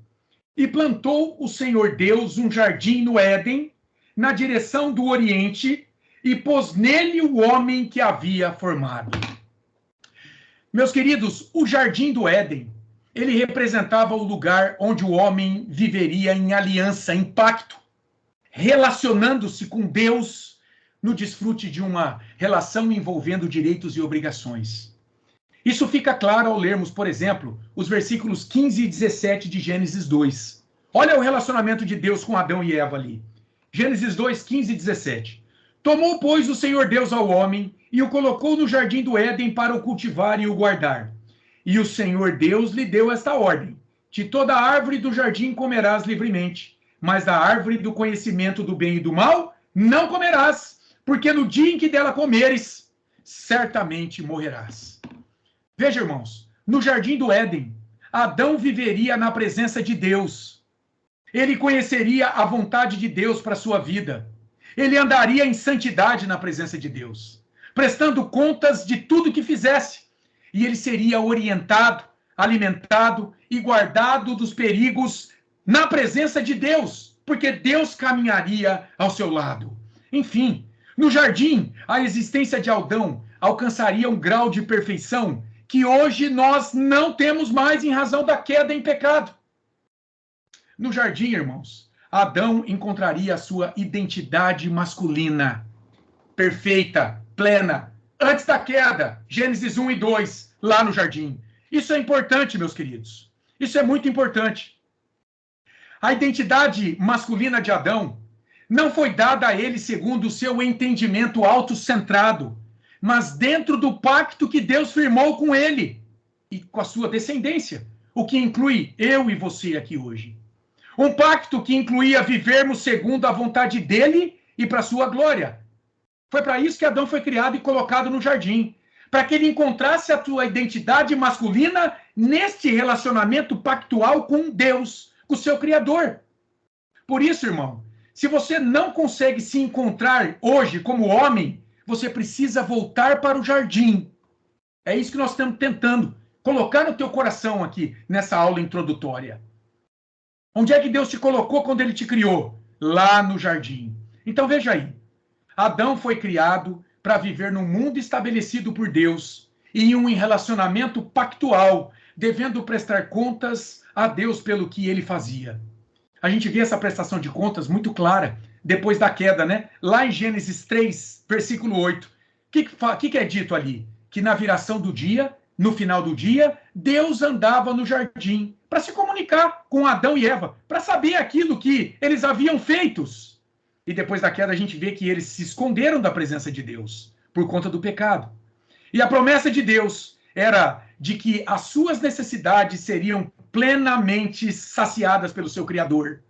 E plantou o Senhor Deus um jardim no Éden, na direção do Oriente, e pôs nele o homem que havia formado. Meus queridos, o jardim do Éden, ele representava o lugar onde o homem viveria em aliança, em pacto, relacionando-se com Deus no desfrute de uma relação envolvendo direitos e obrigações. Isso fica claro ao lermos, por exemplo, os versículos 15 e 17 de Gênesis 2. Olha o relacionamento de Deus com Adão e Eva ali. Gênesis 2, 15 e 17. Tomou, pois, o Senhor Deus ao homem e o colocou no jardim do Éden para o cultivar e o guardar. E o Senhor Deus lhe deu esta ordem: de toda árvore do jardim comerás livremente, mas da árvore do conhecimento do bem e do mal não comerás, porque no dia em que dela comeres, certamente morrerás. Veja, irmãos, no jardim do Éden, Adão viveria na presença de Deus. Ele conheceria a vontade de Deus para a sua vida. Ele andaria em santidade na presença de Deus, prestando contas de tudo que fizesse. E ele seria orientado, alimentado e guardado dos perigos na presença de Deus, porque Deus caminharia ao seu lado. Enfim, no jardim, a existência de Adão alcançaria um grau de perfeição que hoje nós não temos mais em razão da queda em pecado. No jardim, irmãos, Adão encontraria a sua identidade masculina, perfeita, plena, antes da queda, Gênesis 1 e 2, lá no jardim. Isso é importante, meus queridos. Isso é muito importante. A identidade masculina de Adão não foi dada a ele segundo o seu entendimento autocentrado, mas dentro do pacto que Deus firmou com ele e com a sua descendência, o que inclui eu e você aqui hoje. Um pacto que incluía vivermos segundo a vontade dele e para a sua glória. Foi para isso que Adão foi criado e colocado no jardim, para que ele encontrasse a sua identidade masculina neste relacionamento pactual com Deus, com o seu Criador. Por isso, irmão, se você não consegue se encontrar hoje como homem, você precisa voltar para o jardim. É isso que nós estamos tentando colocar no teu coração aqui, nessa aula introdutória. Onde é que Deus te colocou quando ele te criou? Lá no jardim. Então veja aí. Adão foi criado para viver num mundo estabelecido por Deus e em um relacionamento pactual, devendo prestar contas a Deus pelo que ele fazia. A gente vê essa prestação de contas muito clara depois da queda, né? Lá em Gênesis 3, versículo 8. O que é dito ali? Que na viração do dia, no final do dia, Deus andava no jardim para se comunicar com Adão e Eva, para saber aquilo que eles haviam feito. E depois da queda a gente vê que eles se esconderam da presença de Deus por conta do pecado. E a promessa de Deus era de que as suas necessidades seriam plenamente saciadas pelo seu Criador.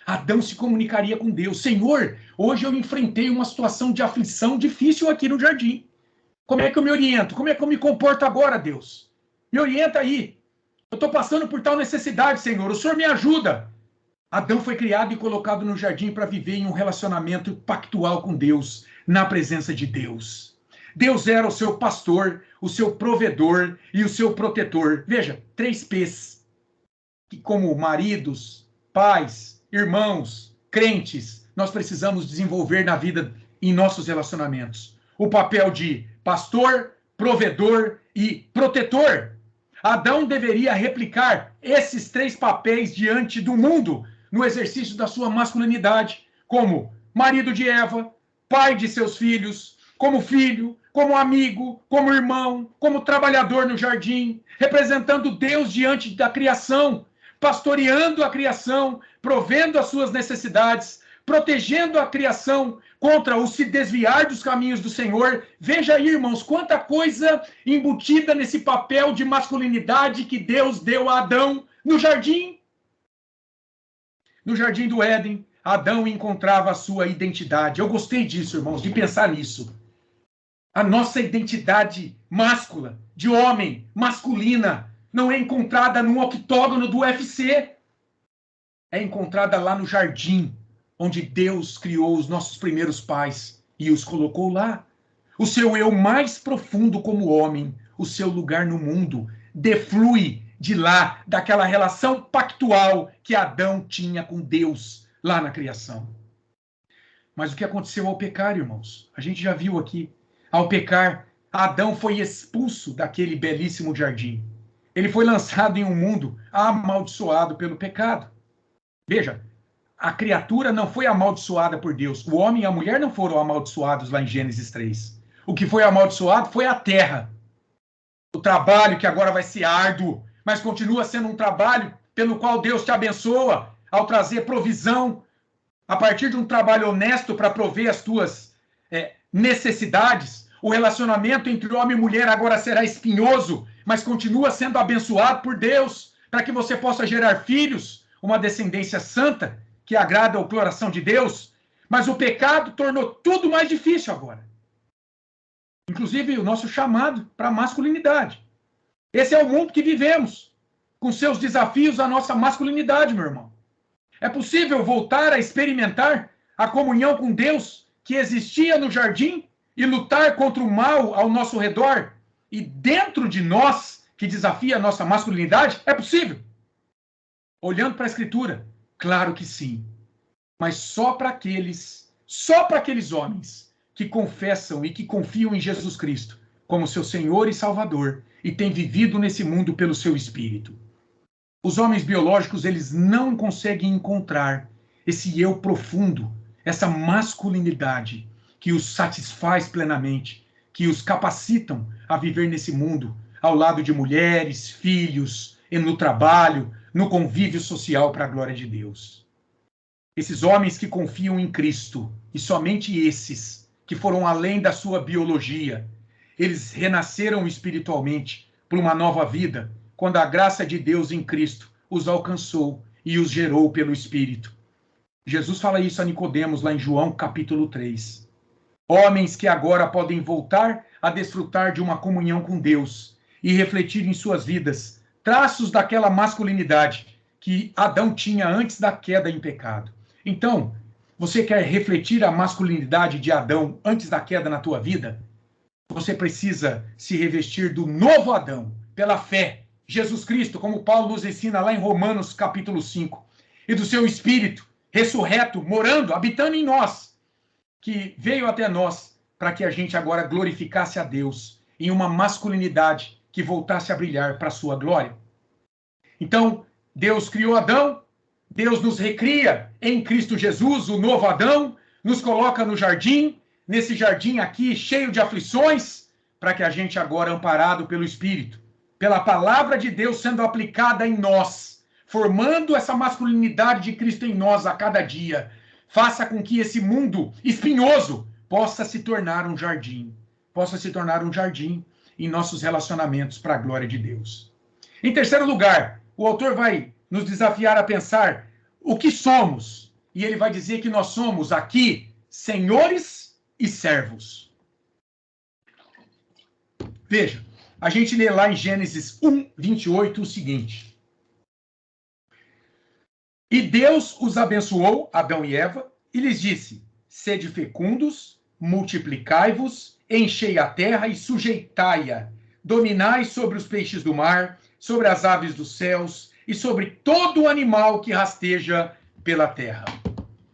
Adão se comunicaria com Deus. Senhor, hoje eu enfrentei uma situação de aflição difícil aqui no jardim. Como é que eu me oriento? Como é que eu me comporto agora, Deus? Me orienta aí. Eu estou passando por tal necessidade, Senhor. O Senhor me ajuda. Adão foi criado e colocado no jardim para viver em um relacionamento pactual com Deus, na presença de Deus. Deus era o seu pastor, o seu provedor e o seu protetor. Veja, 3 P's, que como maridos, pais, irmãos, crentes, nós precisamos desenvolver na vida, em nossos relacionamentos. O papel de pastor, provedor e protetor. Adão deveria replicar esses 3 papéis diante do mundo, no exercício da sua masculinidade, como marido de Eva, pai de seus filhos, como filho, como amigo, como irmão, como trabalhador no jardim, representando Deus diante da criação, pastoreando a criação, provendo as suas necessidades, protegendo a criação contra o se desviar dos caminhos do Senhor. Veja aí, irmãos, quanta coisa embutida nesse papel de masculinidade que Deus deu a Adão no jardim. No jardim do Éden, Adão encontrava a sua identidade. Eu gostei disso, irmãos, de pensar nisso. A nossa identidade máscula, de homem, masculina, não é encontrada no octógono do UFC. É encontrada lá no jardim, onde Deus criou os nossos primeiros pais e os colocou lá. O seu eu mais profundo como homem, o seu lugar no mundo, deflui de lá, daquela relação pactual que Adão tinha com Deus lá na criação. Mas o que aconteceu ao pecar, irmãos? A gente já viu aqui. Ao pecar, Adão foi expulso daquele belíssimo jardim. Ele foi lançado em um mundo amaldiçoado pelo pecado. Veja, a criatura não foi amaldiçoada por Deus. O homem e a mulher não foram amaldiçoados lá em Gênesis 3. O que foi amaldiçoado foi a terra. O trabalho que agora vai ser árduo, mas continua sendo um trabalho pelo qual Deus te abençoa ao trazer provisão a partir de um trabalho honesto para prover as tuas necessidades. O relacionamento entre homem e mulher agora será espinhoso, mas continua sendo abençoado por Deus para que você possa gerar filhos, uma descendência santa que agrada ao coração de Deus. Mas o pecado tornou tudo mais difícil agora. Inclusive o nosso chamado para a masculinidade. Esse é o mundo que vivemos, com seus desafios à nossa masculinidade, meu irmão. É possível voltar a experimentar a comunhão com Deus que existia no jardim e lutar contra o mal ao nosso redor e dentro de nós, que desafia a nossa masculinidade? É possível. Olhando para a Escritura, claro que sim. Mas só para aqueles homens que confessam e que confiam em Jesus Cristo como seu Senhor e Salvador e têm vivido nesse mundo pelo seu Espírito. Os homens biológicos, eles não conseguem encontrar esse eu profundo, essa masculinidade que os satisfaz plenamente, que os capacitam a viver nesse mundo ao lado de mulheres, filhos, e no trabalho, no convívio social para a glória de Deus. Esses homens que confiam em Cristo, e somente esses que foram além da sua biologia, eles renasceram espiritualmente por uma nova vida, quando a graça de Deus em Cristo os alcançou e os gerou pelo Espírito. Jesus fala isso a Nicodemos lá em João capítulo 3. Homens que agora podem voltar a desfrutar de uma comunhão com Deus e refletir em suas vidas traços daquela masculinidade que Adão tinha antes da queda em pecado. Então, você quer refletir a masculinidade de Adão antes da queda na tua vida? Você precisa se revestir do novo Adão, pela fé, Jesus Cristo, como Paulo nos ensina lá em Romanos capítulo 5, e do seu Espírito ressurreto, morando, habitando em nós, que veio até nós para que a gente agora glorificasse a Deus em uma masculinidade que voltasse a brilhar para a sua glória. Então, Deus criou Adão, Deus nos recria em Cristo Jesus, o novo Adão, nos coloca no jardim, nesse jardim aqui cheio de aflições, para que a gente agora, amparado pelo Espírito, pela palavra de Deus sendo aplicada em nós, formando essa masculinidade de Cristo em nós a cada dia, faça com que esse mundo espinhoso possa se tornar um jardim. Possa se tornar um jardim. em nossos relacionamentos para a glória de Deus. Em terceiro lugar, o autor vai nos desafiar a pensar o que somos. E ele vai dizer que nós somos aqui senhores e servos. Veja, a gente lê lá em Gênesis 1, 28 o seguinte. E Deus os abençoou, Adão e Eva, e lhes disse, sede fecundos, multiplicai-vos, enchei a terra e sujeitai-a, dominai sobre os peixes do mar, sobre as aves dos céus e sobre todo animal que rasteja pela terra.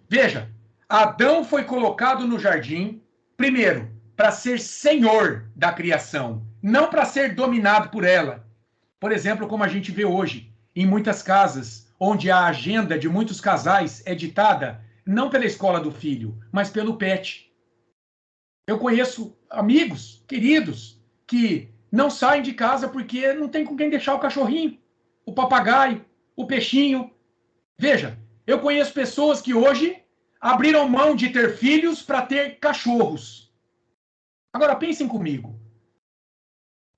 Veja, Adão foi colocado no jardim, primeiro, para ser senhor da criação, não para ser dominado por ela. Por exemplo, como a gente vê hoje, em muitas casas, onde a agenda de muitos casais é ditada não pela escola do filho, mas pelo pet. Eu conheço amigos, queridos, que não saem de casa porque não tem com quem deixar o cachorrinho, o papagaio, o peixinho. Veja, eu conheço pessoas que hoje abriram mão de ter filhos para ter cachorros. Agora, pensem comigo.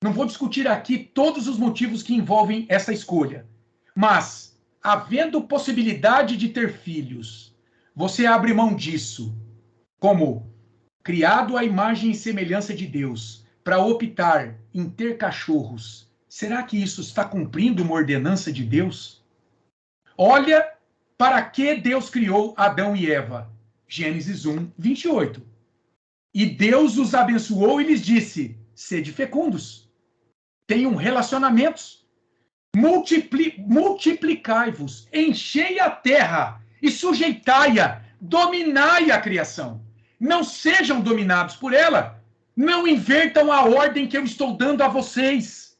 Não vou discutir aqui todos os motivos que envolvem essa escolha, mas, havendo possibilidade de ter filhos, você abre mão disso, como criado à imagem e semelhança de Deus, para optar em ter cachorros. Será que isso está cumprindo uma ordenança de Deus? Olha para que Deus criou Adão e Eva. Gênesis 1, 28. E Deus os abençoou e lhes disse, sede fecundos, tenham relacionamentos, multiplicai-vos, enchei a terra e sujeitai-a, dominai a criação. Não sejam dominados por ela, não invertam a ordem que eu estou dando a vocês.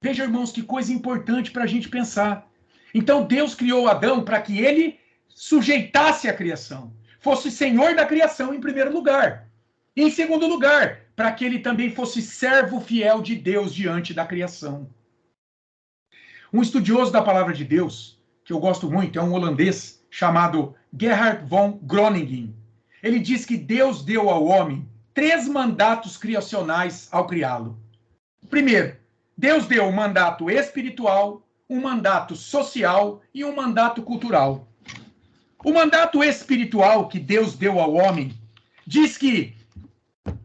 Veja, irmãos, que coisa importante para a gente pensar. Então, Deus criou Adão para que ele sujeitasse a criação, fosse senhor da criação em primeiro lugar. E, em segundo lugar, para que ele também fosse servo fiel de Deus diante da criação. Um estudioso da palavra de Deus, que eu gosto muito, é um holandês chamado Gerhard von Groningen. Ele diz que Deus deu ao homem 3 mandatos criacionais ao criá-lo. Primeiro, Deus deu um mandato espiritual, um mandato social e um mandato cultural. O mandato espiritual que Deus deu ao homem diz que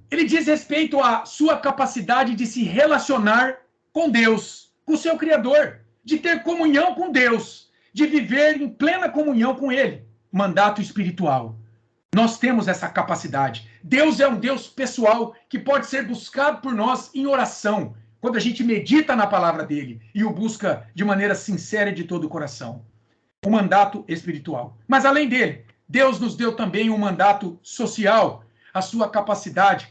ele diz respeito à sua capacidade de se relacionar com Deus, com o seu Criador, de ter comunhão com Deus, de viver em plena comunhão com Ele. Mandato espiritual. Nós temos essa capacidade. Deus é um Deus pessoal que pode ser buscado por nós em oração, quando a gente medita na palavra dele e o busca de maneira sincera e de todo o coração. Um mandato espiritual. Mas além dele, Deus nos deu também um mandato social, a sua capacidade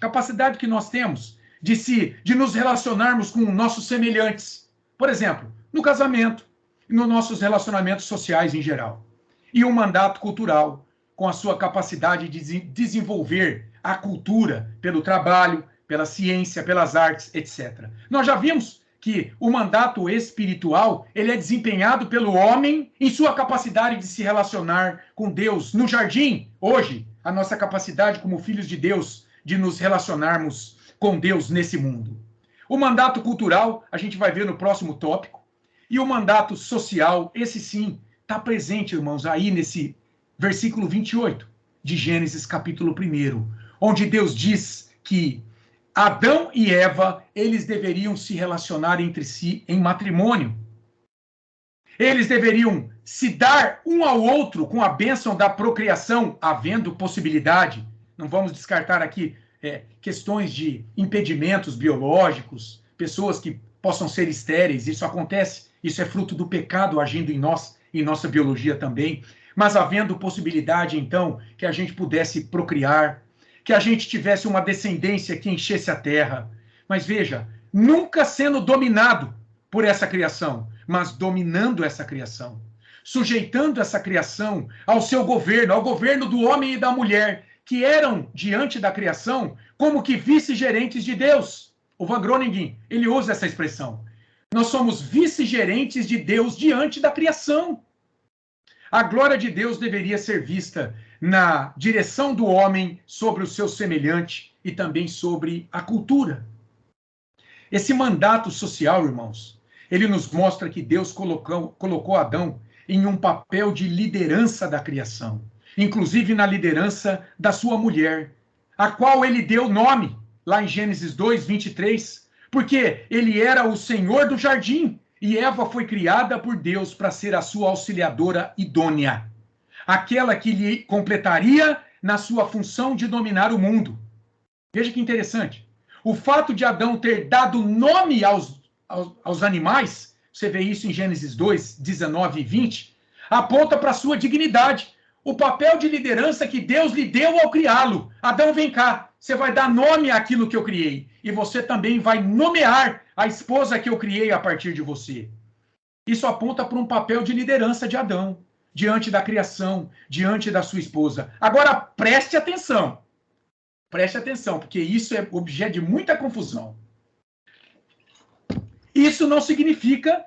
que nós temos de nos relacionarmos com nossos semelhantes. Por exemplo, no casamento e nos nossos relacionamentos sociais em geral. E um mandato cultural, com a sua capacidade de desenvolver a cultura pelo trabalho, pela ciência, pelas artes, etc. Nós já vimos que o mandato espiritual ele é desempenhado pelo homem em sua capacidade de se relacionar com Deus. No jardim, hoje, a nossa capacidade como filhos de Deus de nos relacionarmos com Deus nesse mundo. O mandato cultural, a gente vai ver no próximo tópico. E o mandato social, esse sim, está presente, irmãos, aí nesse versículo 28 de Gênesis capítulo 1, onde Deus diz que Adão e Eva, eles deveriam se relacionar entre si em matrimônio. Eles deveriam se dar um ao outro com a bênção da procriação, havendo possibilidade. Não vamos descartar aqui questões de impedimentos biológicos, pessoas que possam ser estéreis, isso acontece, isso é fruto do pecado agindo em nós, em nossa biologia também. Mas havendo possibilidade, então, que a gente pudesse procriar, que a gente tivesse uma descendência que enchesse a terra. Mas veja, nunca sendo dominado por essa criação, mas dominando essa criação, sujeitando essa criação ao seu governo, ao governo do homem e da mulher, que eram, diante da criação, como que vice-gerentes de Deus. O Van Groningen, ele usa essa expressão. Nós somos vice-gerentes de Deus diante da criação. A glória de Deus deveria ser vista na direção do homem sobre o seu semelhante e também sobre a cultura. Esse mandato social, irmãos, ele nos mostra que Deus colocou Adão em um papel de liderança da criação, inclusive na liderança da sua mulher, a qual ele deu nome, lá em Gênesis 2, 23, porque ele era o senhor do jardim, e Eva foi criada por Deus para ser a sua auxiliadora idônea, aquela que lhe completaria na sua função de dominar o mundo. Veja que interessante. O fato de Adão ter dado nome aos animais, você vê isso em Gênesis 2, 19 e 20, aponta para a sua dignidade, o papel de liderança que Deus lhe deu ao criá-lo. Adão, vem cá, você vai dar nome àquilo que eu criei, e você também vai nomear a esposa que eu criei a partir de você. Isso aponta para um papel de liderança de Adão, diante da criação, diante da sua esposa. Agora, preste atenção, porque isso é objeto de muita confusão. Isso não significa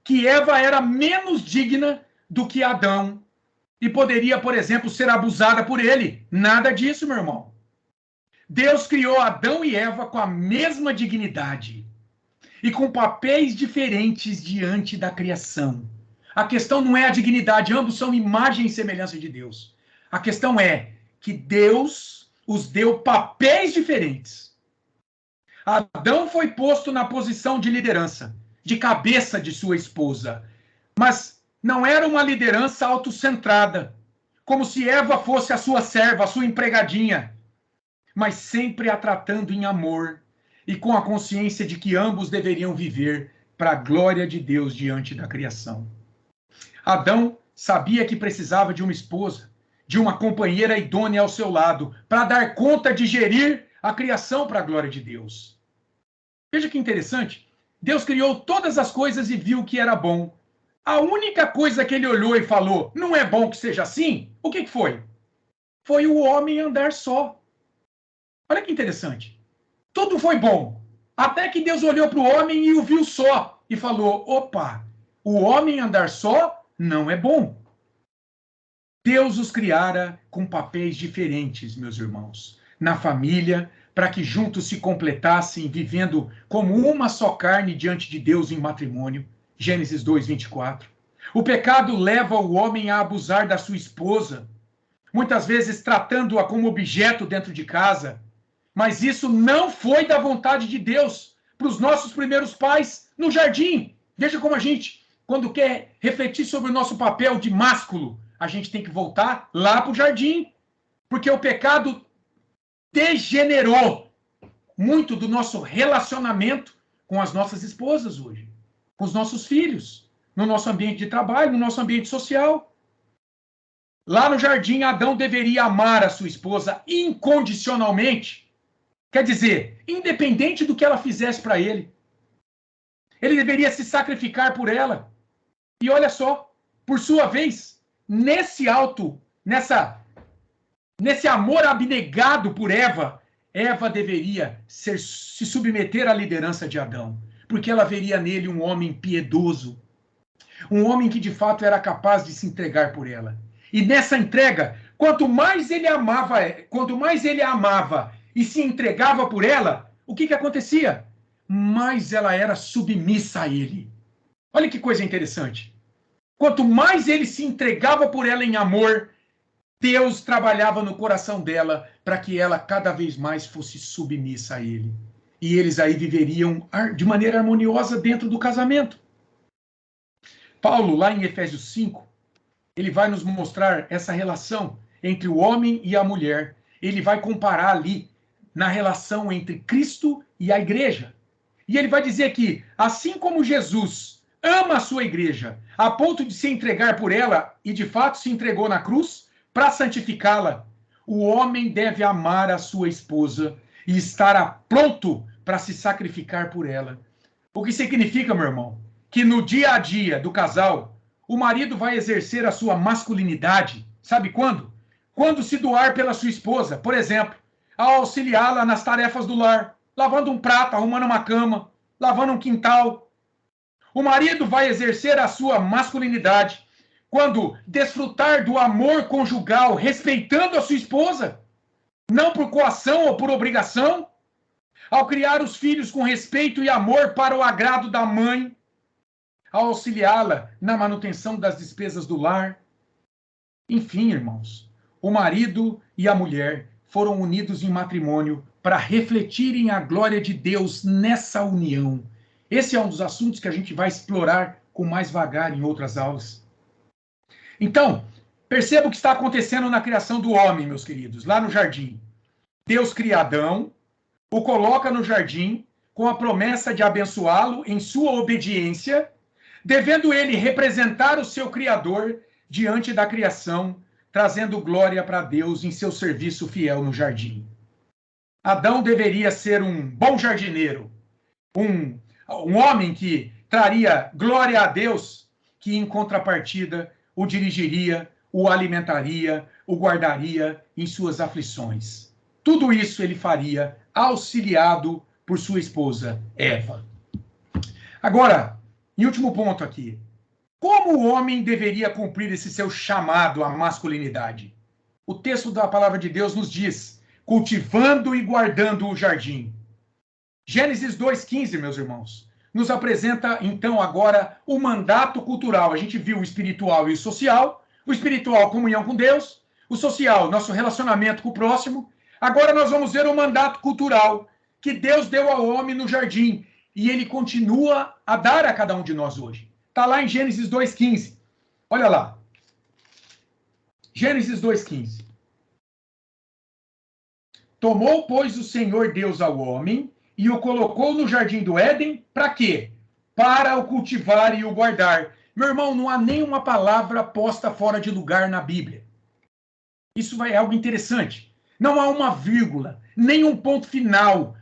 que Eva era menos digna do que Adão e poderia, por exemplo, ser abusada por ele. Nada disso, meu irmão. Deus criou Adão e Eva com a mesma dignidade e com papéis diferentes diante da criação. A questão não é a dignidade, ambos são imagem e semelhança de Deus. A questão é que Deus os deu papéis diferentes. Adão foi posto na posição de liderança, de cabeça de sua esposa, mas não era uma liderança autocentrada, como se Eva fosse a sua serva, a sua empregadinha, mas sempre a tratando em amor e com a consciência de que ambos deveriam viver para a glória de Deus diante da criação. Adão sabia que precisava de uma esposa, de uma companheira idônea ao seu lado, para dar conta de gerir a criação para a glória de Deus. Veja que interessante. Deus criou todas as coisas e viu que era bom. A única coisa que ele olhou e falou, não é bom que seja assim? O que foi? Foi o homem andar só. Olha que interessante. Tudo foi bom. Até que Deus olhou para o homem e o viu só. E falou, opa, o homem andar só não é bom. Deus os criara com papéis diferentes, meus irmãos, na família, para que juntos se completassem, vivendo como uma só carne diante de Deus em matrimônio. Gênesis 2, 24. O pecado leva o homem a abusar da sua esposa, muitas vezes tratando-a como objeto dentro de casa. Mas isso não foi da vontade de Deus para os nossos primeiros pais no jardim. Veja como a gente, quando quer refletir sobre o nosso papel de másculo, a gente tem que voltar lá para o jardim, porque o pecado degenerou muito do nosso relacionamento com as nossas esposas hoje, com os nossos filhos, no nosso ambiente de trabalho, no nosso ambiente social. Lá no jardim, Adão deveria amar a sua esposa incondicionalmente. Quer dizer, independente do que ela fizesse para ele. Ele deveria se sacrificar por ela. E olha só, por sua vez, nesse amor abnegado por Eva, Eva deveria se submeter à liderança de Adão, porque ela veria nele um homem piedoso, um homem que de fato era capaz de se entregar por ela. E nessa entrega, quanto mais ele a amava e se entregava por ela, o que acontecia? Mais ela era submissa a ele. Olha que coisa interessante. Quanto mais ele se entregava por ela em amor, Deus trabalhava no coração dela para que ela cada vez mais fosse submissa a ele. E eles aí viveriam de maneira harmoniosa dentro do casamento. Paulo, lá em Efésios 5, ele vai nos mostrar essa relação entre o homem e a mulher. Ele vai comparar ali na relação entre Cristo e a igreja. E ele vai dizer que, assim como Jesus ama a sua igreja, a ponto de se entregar por ela, e de fato se entregou na cruz, para santificá-la, o homem deve amar a sua esposa e estar pronto para se sacrificar por ela. O que significa, meu irmão, que no dia a dia do casal, o marido vai exercer a sua masculinidade, sabe quando? Quando se doar pela sua esposa, por exemplo, ao auxiliá-la nas tarefas do lar, lavando um prato, arrumando uma cama, lavando um quintal. O marido vai exercer a sua masculinidade quando desfrutar do amor conjugal, respeitando a sua esposa, não por coação ou por obrigação, ao criar os filhos com respeito e amor para o agrado da mãe, ao auxiliá-la na manutenção das despesas do lar. Enfim, irmãos, o marido e a mulher foram unidos em matrimônio para refletirem a glória de Deus nessa união. Esse é um dos assuntos que a gente vai explorar com mais vagar em outras aulas. Então, perceba o que está acontecendo na criação do homem, meus queridos, lá no jardim. Deus cria Adão, o coloca no jardim com a promessa de abençoá-lo em sua obediência, devendo ele representar o seu Criador diante da criação, trazendo glória para Deus em seu serviço fiel no jardim. Adão deveria ser um bom jardineiro, um homem que traria glória a Deus, que em contrapartida o dirigiria, o alimentaria, o guardaria em suas aflições. Tudo isso ele faria auxiliado por sua esposa, Eva. Agora, em último ponto aqui, como o homem deveria cumprir esse seu chamado à masculinidade? O texto da palavra de Deus nos diz, cultivando e guardando o jardim. Gênesis 2,15, meus irmãos, nos apresenta, então, agora o mandato cultural. A gente viu o espiritual e o social. O espiritual, comunhão com Deus. O social, nosso relacionamento com o próximo. Agora nós vamos ver o mandato cultural que Deus deu ao homem no jardim. E ele continua a dar a cada um de nós hoje. Está lá em Gênesis 2,15. Olha lá. Gênesis 2,15. Tomou, pois, o Senhor Deus ao homem e o colocou no jardim do Éden, para quê? Para o cultivar e o guardar. Meu irmão, não há nenhuma palavra posta fora de lugar na Bíblia. Isso é algo interessante. Não há uma vírgula, nem um ponto final,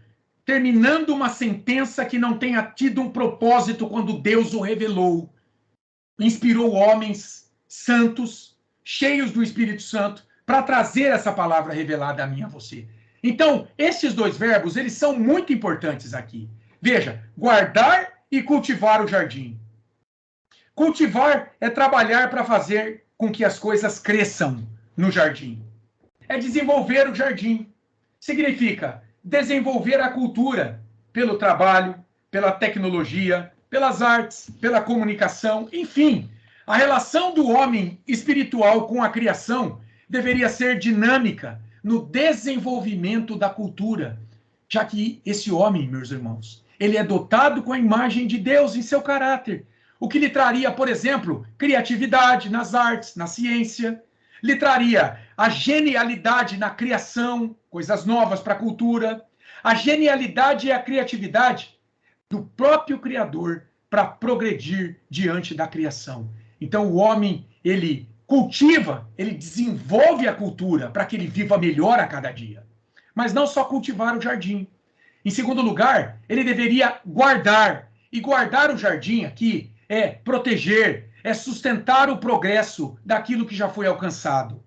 terminando uma sentença que não tenha tido um propósito quando Deus o revelou. Inspirou homens santos, cheios do Espírito Santo, para trazer essa palavra revelada a mim e a você. Então, esses dois verbos, eles são muito importantes aqui. Veja, guardar e cultivar o jardim. Cultivar é trabalhar para fazer com que as coisas cresçam no jardim. É desenvolver o jardim. Significa desenvolver a cultura pelo trabalho, pela tecnologia, pelas artes, pela comunicação, enfim. A relação do homem espiritual com a criação deveria ser dinâmica no desenvolvimento da cultura, já que esse homem, meus irmãos, ele é dotado com a imagem de Deus em seu caráter, o que lhe traria, por exemplo, criatividade nas artes, na ciência, lhe traria a genialidade na criação, coisas novas para a cultura, a genialidade e a criatividade do próprio Criador para progredir diante da criação. Então o homem, ele cultiva, ele desenvolve a cultura para que ele viva melhor a cada dia. Mas não só cultivar o jardim. Em segundo lugar, ele deveria guardar. E guardar o jardim aqui é proteger, é sustentar o progresso daquilo que já foi alcançado.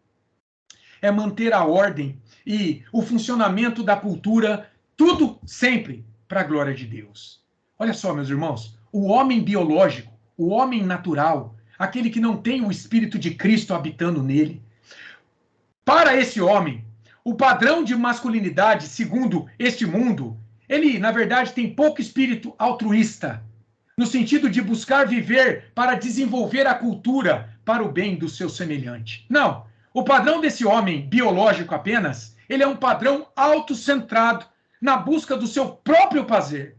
É manter a ordem e o funcionamento da cultura, tudo sempre para a glória de Deus. Olha só, meus irmãos, o homem biológico, o homem natural, aquele que não tem o Espírito de Cristo habitando nele. Para esse homem, o padrão de masculinidade, segundo este mundo, ele, na verdade, tem pouco espírito altruísta, no sentido de buscar viver para desenvolver a cultura para o bem do seu semelhante. Não, o padrão desse homem biológico apenas, ele é um padrão autocentrado, na busca do seu próprio prazer.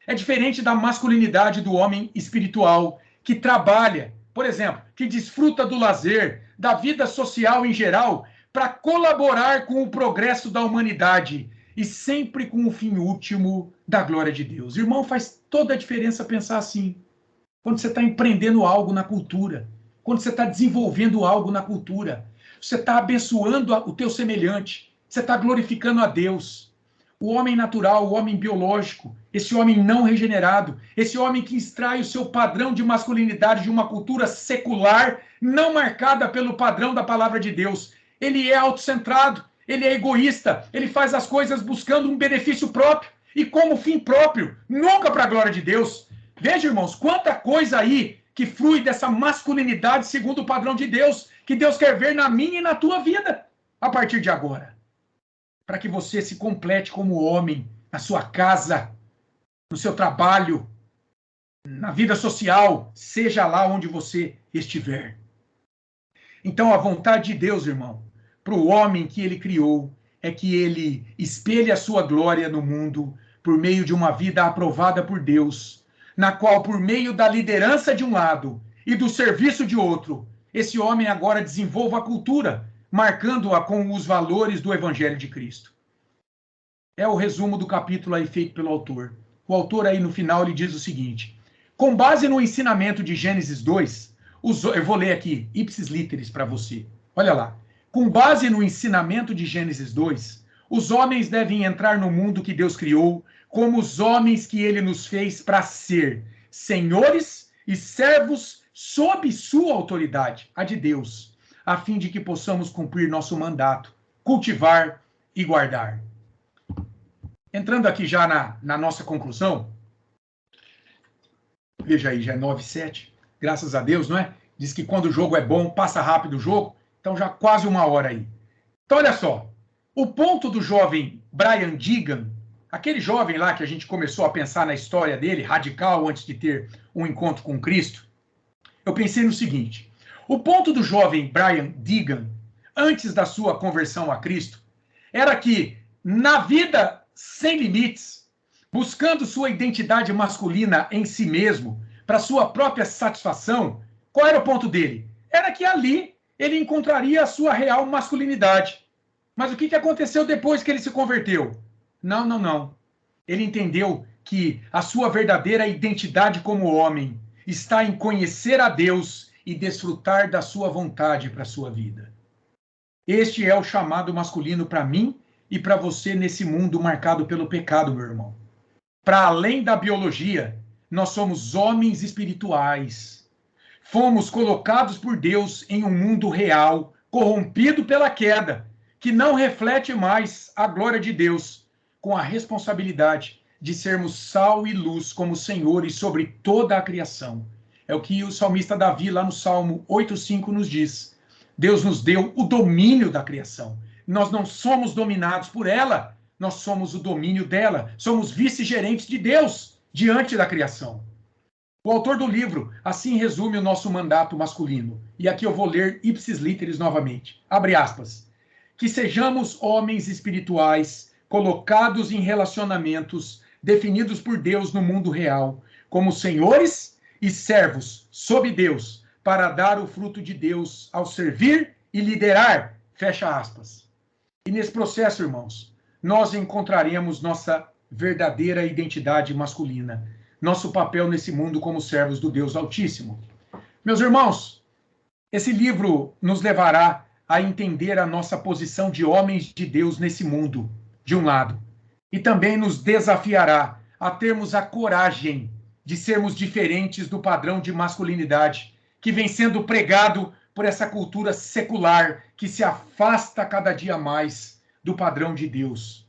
É diferente da masculinidade do homem espiritual, que trabalha, por exemplo, que desfruta do lazer, da vida social em geral, para colaborar com o progresso da humanidade e sempre com o fim último da glória de Deus. Irmão, faz toda a diferença pensar assim. Quando você está empreendendo algo na cultura, quando você está desenvolvendo algo na cultura, você está abençoando o teu semelhante, você está glorificando a Deus. O homem natural, o homem biológico, esse homem não regenerado, esse homem que extrai o seu padrão de masculinidade de uma cultura secular, não marcada pelo padrão da palavra de Deus. Ele é autocentrado, ele é egoísta, ele faz as coisas buscando um benefício próprio e como fim próprio, nunca para a glória de Deus. Veja, irmãos, quanta coisa aí que flui dessa masculinidade segundo o padrão de Deus, que Deus quer ver na minha e na tua vida a partir de agora. Para que você se complete como homem na sua casa, no seu trabalho, na vida social, seja lá onde você estiver. Então, a vontade de Deus, irmão, para o homem que ele criou, é que ele espelhe a sua glória no mundo por meio de uma vida aprovada por Deus, na qual, por meio da liderança de um lado e do serviço de outro, esse homem agora desenvolva a cultura, marcando-a com os valores do Evangelho de Cristo. É o resumo do capítulo aí feito pelo autor. O autor aí no final ele diz o seguinte: com base no ensinamento de Gênesis 2, eu vou ler aqui, ipsis literis para você. Olha lá. Com base no ensinamento de Gênesis 2, os homens devem entrar no mundo que Deus criou como os homens que ele nos fez para ser senhores e servos sob sua autoridade, a de Deus, a fim de que possamos cumprir nosso mandato, cultivar e guardar. Entrando aqui já na nossa conclusão, veja aí, já é 9h07, graças a Deus, não é? Diz que quando o jogo é bom, passa rápido o jogo, então já quase 1 hora aí. Então olha só, o ponto do jovem Brian Deegan, aquele jovem lá que a gente começou a pensar na história dele, radical, antes de ter um encontro com Cristo, eu pensei no seguinte: o ponto do jovem Brian Deegan, antes da sua conversão a Cristo, era que, na vida sem limites, buscando sua identidade masculina em si mesmo, para sua própria satisfação, qual era o ponto dele? Era que ali ele encontraria a sua real masculinidade. Mas o que aconteceu depois que ele se converteu? Não. Ele entendeu que a sua verdadeira identidade como homem está em conhecer a Deus e desfrutar da sua vontade para a sua vida. Este é o chamado masculino para mim e para você nesse mundo marcado pelo pecado, meu irmão. Para além da biologia, nós somos homens espirituais. Fomos colocados por Deus em um mundo real, corrompido pela queda, que não reflete mais a glória de Deus, com a responsabilidade de sermos sal e luz como senhores sobre toda a criação. É o que o salmista Davi, lá no Salmo 8,5, nos diz. Deus nos deu o domínio da criação. Nós não somos dominados por ela, nós somos o domínio dela. Somos vice-gerentes de Deus diante da criação. O autor do livro assim resume o nosso mandato masculino. E aqui eu vou ler ipsis literis novamente. Abre aspas. Que sejamos homens espirituais, colocados em relacionamentos definidos por Deus no mundo real, como senhores e servos sob Deus, para dar o fruto de Deus ao servir e liderar. Fecha aspas. E nesse processo, irmãos, nós encontraremos nossa verdadeira identidade masculina, nosso papel nesse mundo como servos do Deus Altíssimo. Meus irmãos, esse livro nos levará a entender a nossa posição de homens de Deus nesse mundo, de um lado, e também nos desafiará a termos a coragem de sermos diferentes do padrão de masculinidade que vem sendo pregado por essa cultura secular que se afasta cada dia mais do padrão de Deus.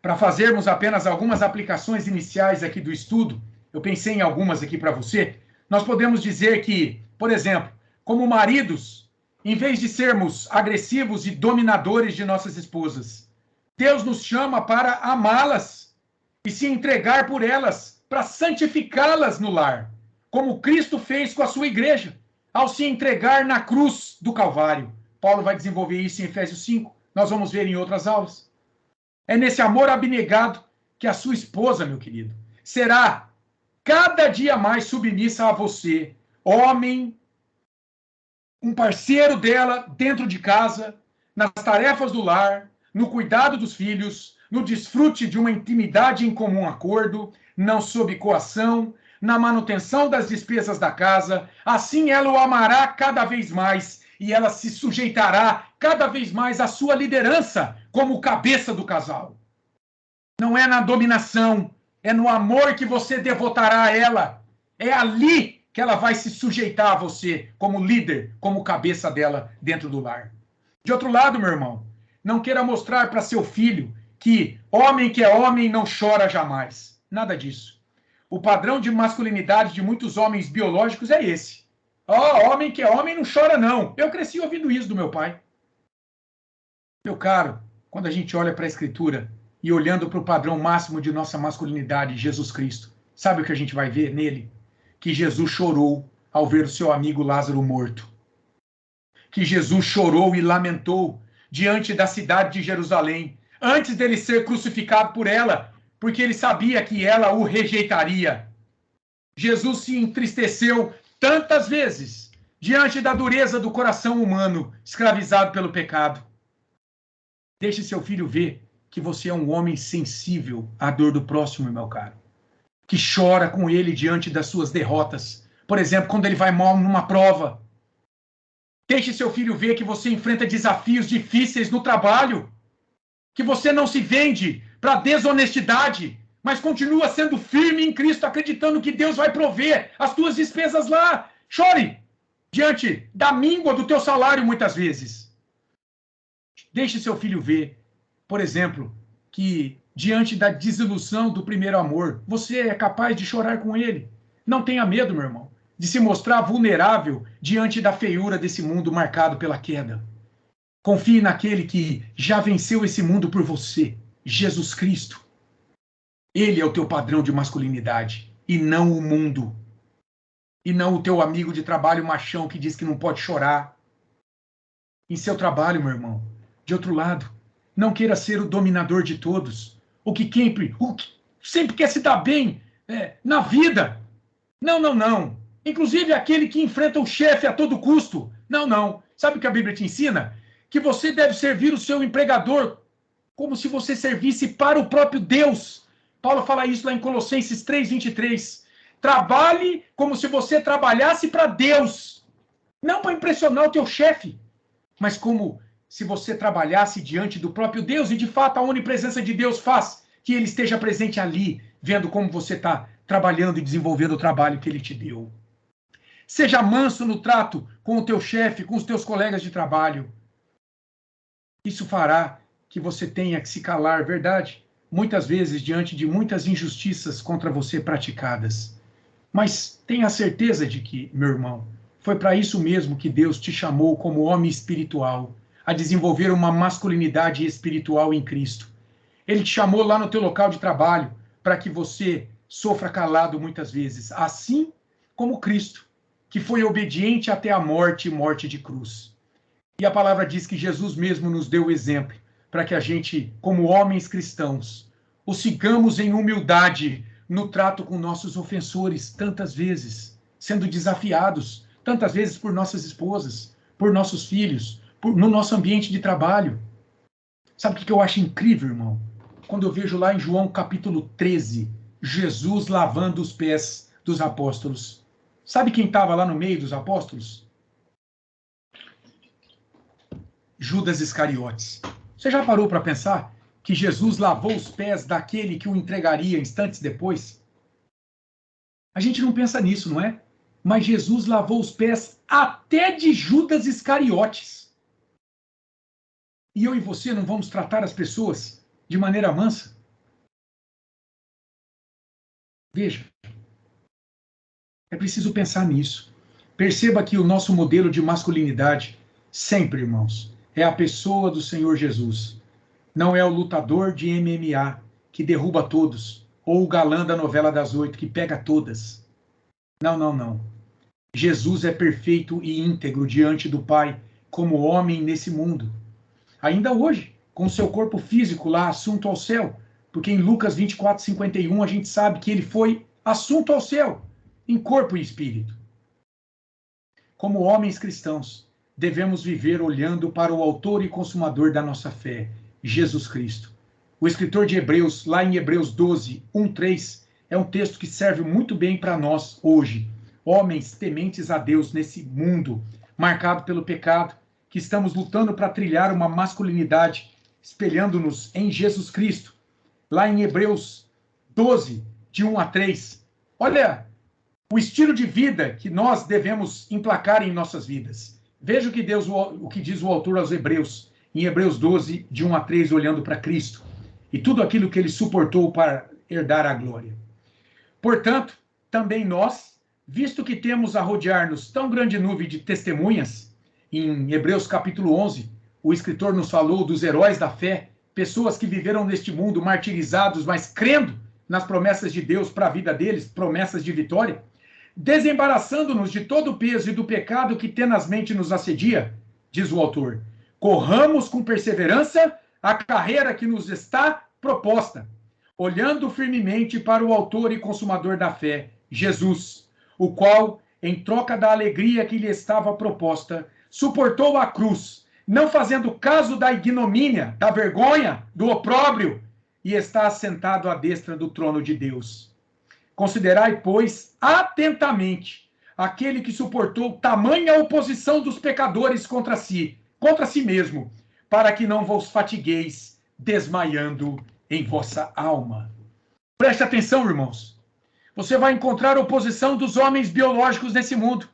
Para fazermos apenas algumas aplicações iniciais aqui do estudo, eu pensei em algumas aqui para você, nós podemos dizer que, por exemplo, como maridos, em vez de sermos agressivos e dominadores de nossas esposas, Deus nos chama para amá-las e se entregar por elas, para santificá-las no lar, como Cristo fez com a sua igreja, ao se entregar na cruz do Calvário. Paulo vai desenvolver isso em Efésios 5, nós vamos ver em outras aulas. É nesse amor abnegado que a sua esposa, meu querido, será cada dia mais submissa a você, homem, um parceiro dela dentro de casa, nas tarefas do lar, no cuidado dos filhos, no desfrute de uma intimidade em comum acordo, não sob coação, na manutenção das despesas da casa. Assim ela o amará cada vez mais e ela se sujeitará cada vez mais à sua liderança como cabeça do casal. Não é na dominação, é no amor que você devotará a ela. É ali que ela vai se sujeitar a você como líder, como cabeça dela dentro do lar. De outro lado, meu irmão, não queira mostrar para seu filho que é homem não chora jamais. Nada disso. O padrão de masculinidade de muitos homens biológicos é esse. Homem que é homem não chora não. Eu cresci ouvindo isso do meu pai. Meu caro, quando a gente olha para a Escritura, e olhando para o padrão máximo de nossa masculinidade, Jesus Cristo, sabe o que a gente vai ver nele? Que Jesus chorou ao ver o seu amigo Lázaro morto. Que Jesus chorou e lamentou diante da cidade de Jerusalém, antes dele ser crucificado por ela, porque ele sabia que ela o rejeitaria. Jesus se entristeceu tantas vezes diante da dureza do coração humano, escravizado pelo pecado. Deixe seu filho ver que você é um homem sensível à dor do próximo, meu caro. Que chora com ele diante das suas derrotas. Por exemplo, quando ele vai mal numa prova. Deixe seu filho ver que você enfrenta desafios difíceis no trabalho. Que você não se vende para a desonestidade, mas continua sendo firme em Cristo, acreditando que Deus vai prover as tuas despesas lá. Chore diante da míngua do teu salário, muitas vezes. Deixe seu filho ver, por exemplo, que diante da desilusão do primeiro amor, você é capaz de chorar com ele. Não tenha medo, meu irmão, de se mostrar vulnerável diante da feiura desse mundo marcado pela queda. Confie naquele que já venceu esse mundo por você, Jesus Cristo. Ele é o teu padrão de masculinidade, e não o mundo. E não o teu amigo de trabalho machão que diz que não pode chorar. Em seu trabalho, meu irmão, de outro lado, não queira ser o dominador de todos, o que sempre quer se dar bem na vida. Não, não, não. Inclusive aquele que enfrenta o chefe a todo custo. Não, não. Sabe o que a Bíblia te ensina? Que você deve servir o seu empregador como se você servisse para o próprio Deus. Paulo fala isso lá em Colossenses 3:23. Trabalhe como se você trabalhasse para Deus. Não para impressionar o teu chefe, mas como se você trabalhasse diante do próprio Deus. E de fato a onipresença de Deus faz que ele esteja presente ali, vendo como você está trabalhando e desenvolvendo o trabalho que ele te deu. Seja manso no trato com o teu chefe, com os teus colegas de trabalho. Isso fará que você tenha que se calar, verdade? Muitas vezes diante de muitas injustiças contra você praticadas. Mas tenha a certeza de que, meu irmão, foi para isso mesmo que Deus te chamou como homem espiritual, a desenvolver uma masculinidade espiritual em Cristo. Ele te chamou lá no teu local de trabalho para que você sofra calado muitas vezes, assim como Cristo, que foi obediente até a morte e morte de cruz. E a palavra diz que Jesus mesmo nos deu o exemplo para que a gente, como homens cristãos, o sigamos em humildade no trato com nossos ofensores, tantas vezes, sendo desafiados, tantas vezes por nossas esposas, por nossos filhos, no nosso ambiente de trabalho. Sabe o que eu acho incrível, irmão? Quando eu vejo lá em João capítulo 13, Jesus lavando os pés dos apóstolos. Sabe quem estava lá no meio dos apóstolos? Judas Iscariotes. Você já parou para pensar que Jesus lavou os pés daquele que o entregaria instantes depois? A gente não pensa nisso, não é? Mas Jesus lavou os pés até de Judas Iscariotes. E eu e você não vamos tratar as pessoas de maneira mansa? Veja, é preciso pensar nisso. Perceba que o nosso modelo de masculinidade, sempre, irmãos, é a pessoa do Senhor Jesus. Não é o lutador de MMA que derruba todos, ou o galã da novela das 8 que pega todas. Não, não, não. Jesus é perfeito e íntegro diante do Pai, como homem nesse mundo. Ainda hoje, com seu corpo físico lá assunto ao céu, porque em Lucas 24:51 a gente sabe que ele foi assunto ao céu, em corpo e espírito. Como homens cristãos, devemos viver olhando para o autor e consumador da nossa fé, Jesus Cristo. O escritor de Hebreus, lá em Hebreus 12:1-3, é um texto que serve muito bem para nós hoje, homens tementes a Deus nesse mundo marcado pelo pecado, que estamos lutando para trilhar uma masculinidade, espelhando-nos em Jesus Cristo. Lá em Hebreus 12:1-3, olha o estilo de vida que nós devemos emplacar em nossas vidas. Veja o que diz o autor aos Hebreus, em Hebreus 12:1-3, olhando para Cristo, e tudo aquilo que ele suportou para herdar a glória. Portanto, também nós, visto que temos a rodear-nos tão grande nuvem de testemunhas, em Hebreus capítulo 11, o escritor nos falou dos heróis da fé, pessoas que viveram neste mundo martirizados, mas crendo nas promessas de Deus para a vida deles, promessas de vitória, desembaraçando-nos de todo o peso e do pecado que tenazmente nos assedia, diz o autor, corramos com perseverança a carreira que nos está proposta, olhando firmemente para o autor e consumador da fé, Jesus, o qual, em troca da alegria que lhe estava proposta, suportou a cruz, não fazendo caso da ignomínia, da vergonha, do opróbrio, e está assentado à destra do trono de Deus. Considerai, pois, atentamente aquele que suportou tamanha oposição dos pecadores contra si mesmo, para que não vos fatigueis desmaiando em vossa alma. Preste atenção, irmãos. Você vai encontrar oposição dos homens biológicos nesse mundo,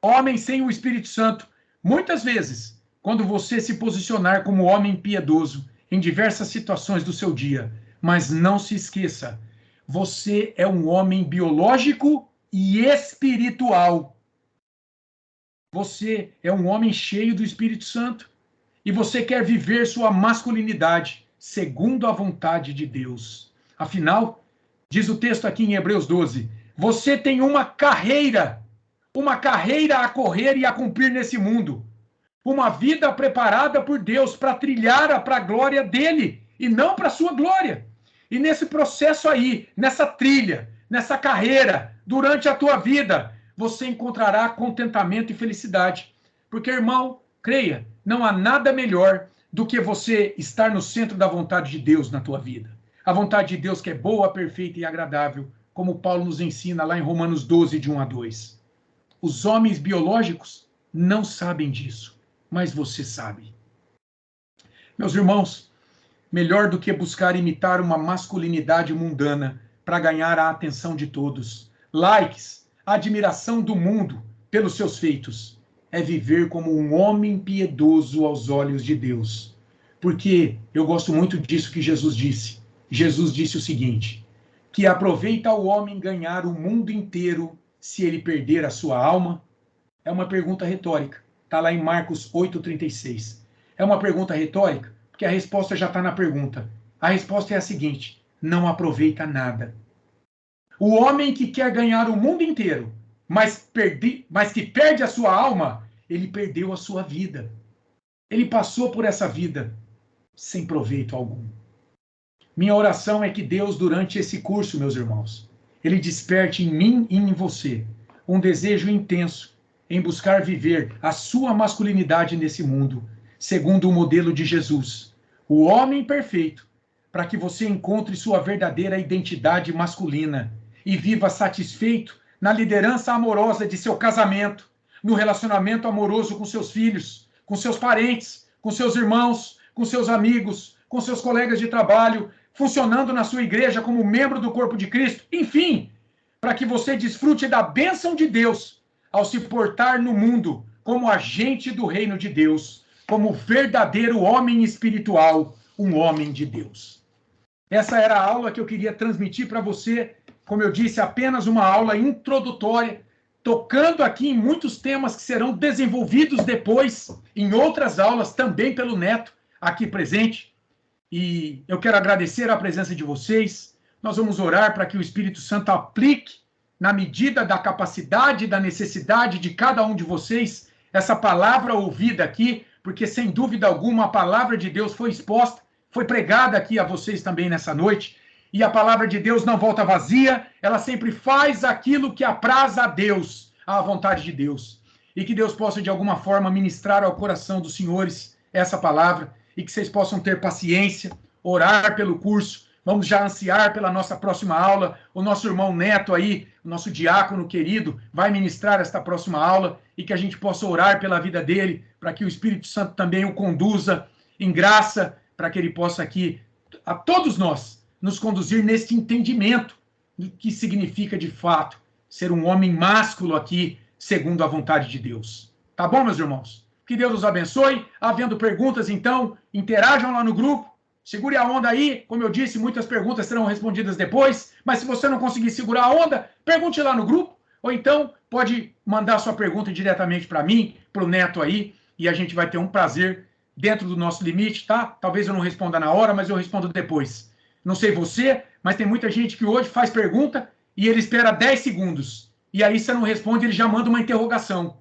homens sem o Espírito Santo. Muitas vezes, quando você se posicionar como homem piedoso em diversas situações do seu dia, mas não se esqueça, você é um homem biológico e espiritual. Você é um homem cheio do Espírito Santo e você quer viver sua masculinidade segundo a vontade de Deus. Afinal, diz o texto aqui em Hebreus 12, você tem uma carreira a correr e a cumprir nesse mundo. Uma vida preparada por Deus para trilhar para a glória dele e não para a sua glória. E nesse processo aí, nessa trilha, nessa carreira, durante a tua vida, você encontrará contentamento e felicidade. Porque, irmão, creia, não há nada melhor do que você estar no centro da vontade de Deus na tua vida. A vontade de Deus que é boa, perfeita e agradável, como Paulo nos ensina lá em Romanos 12, de 1 a 2. Os homens biológicos não sabem disso, mas você sabe. Meus irmãos, melhor do que buscar imitar uma masculinidade mundana para ganhar a atenção de todos, likes, a admiração do mundo pelos seus feitos, é viver como um homem piedoso aos olhos de Deus. Porque eu gosto muito disso que Jesus disse. Jesus disse o seguinte, que aproveita o homem ganhar o mundo inteiro se ele perder a sua alma? É uma pergunta retórica. Está lá em Marcos 8,36. É uma pergunta retórica, porque a resposta já está na pergunta. A resposta é a seguinte, não aproveita nada. O homem que quer ganhar o mundo inteiro, mas que perde a sua alma, ele perdeu a sua vida. Ele passou por essa vida sem proveito algum. Minha oração é que Deus, durante esse curso, meus irmãos, ele desperte em mim e em você um desejo intenso em buscar viver a sua masculinidade nesse mundo, segundo o modelo de Jesus, o homem perfeito, para que você encontre sua verdadeira identidade masculina e viva satisfeito na liderança amorosa de seu casamento, no relacionamento amoroso com seus filhos, com seus parentes, com seus irmãos, com seus amigos, com seus colegas de trabalho, funcionando na sua igreja como membro do corpo de Cristo, enfim, para que você desfrute da bênção de Deus ao se portar no mundo como agente do reino de Deus, como verdadeiro homem espiritual, um homem de Deus. Essa era a aula que eu queria transmitir para você, como eu disse, apenas uma aula introdutória, tocando aqui em muitos temas que serão desenvolvidos depois, em outras aulas, também pelo Neto, aqui presente. E eu quero agradecer a presença de vocês. Nós vamos orar para que o Espírito Santo aplique, na medida da capacidade e da necessidade de cada um de vocês, essa palavra ouvida aqui, porque sem dúvida alguma a palavra de Deus foi exposta, foi pregada aqui a vocês também nessa noite, e a palavra de Deus não volta vazia, ela sempre faz aquilo que apraz a Deus, à vontade de Deus. E que Deus possa de alguma forma ministrar ao coração dos senhores essa palavra, e que vocês possam ter paciência, orar pelo curso. Vamos já ansiar pela nossa próxima aula. O nosso irmão Neto aí, o nosso diácono querido, vai ministrar esta próxima aula e que a gente possa orar pela vida dele, para que o Espírito Santo também o conduza em graça, para que ele possa aqui, a todos nós, nos conduzir neste entendimento do que significa de fato ser um homem másculo aqui, segundo a vontade de Deus. Tá bom, meus irmãos? Que Deus os abençoe. Havendo perguntas, então, interajam lá no grupo. Segure a onda aí. Como eu disse, muitas perguntas serão respondidas depois. Mas se você não conseguir segurar a onda, pergunte lá no grupo. Ou então, pode mandar sua pergunta diretamente para mim, para o Neto aí. E a gente vai ter um prazer dentro do nosso limite, tá? Talvez eu não responda na hora, mas eu respondo depois. Não sei você, mas tem muita gente que hoje faz pergunta e ele espera 10 segundos. E aí você não responde, ele já manda uma interrogação.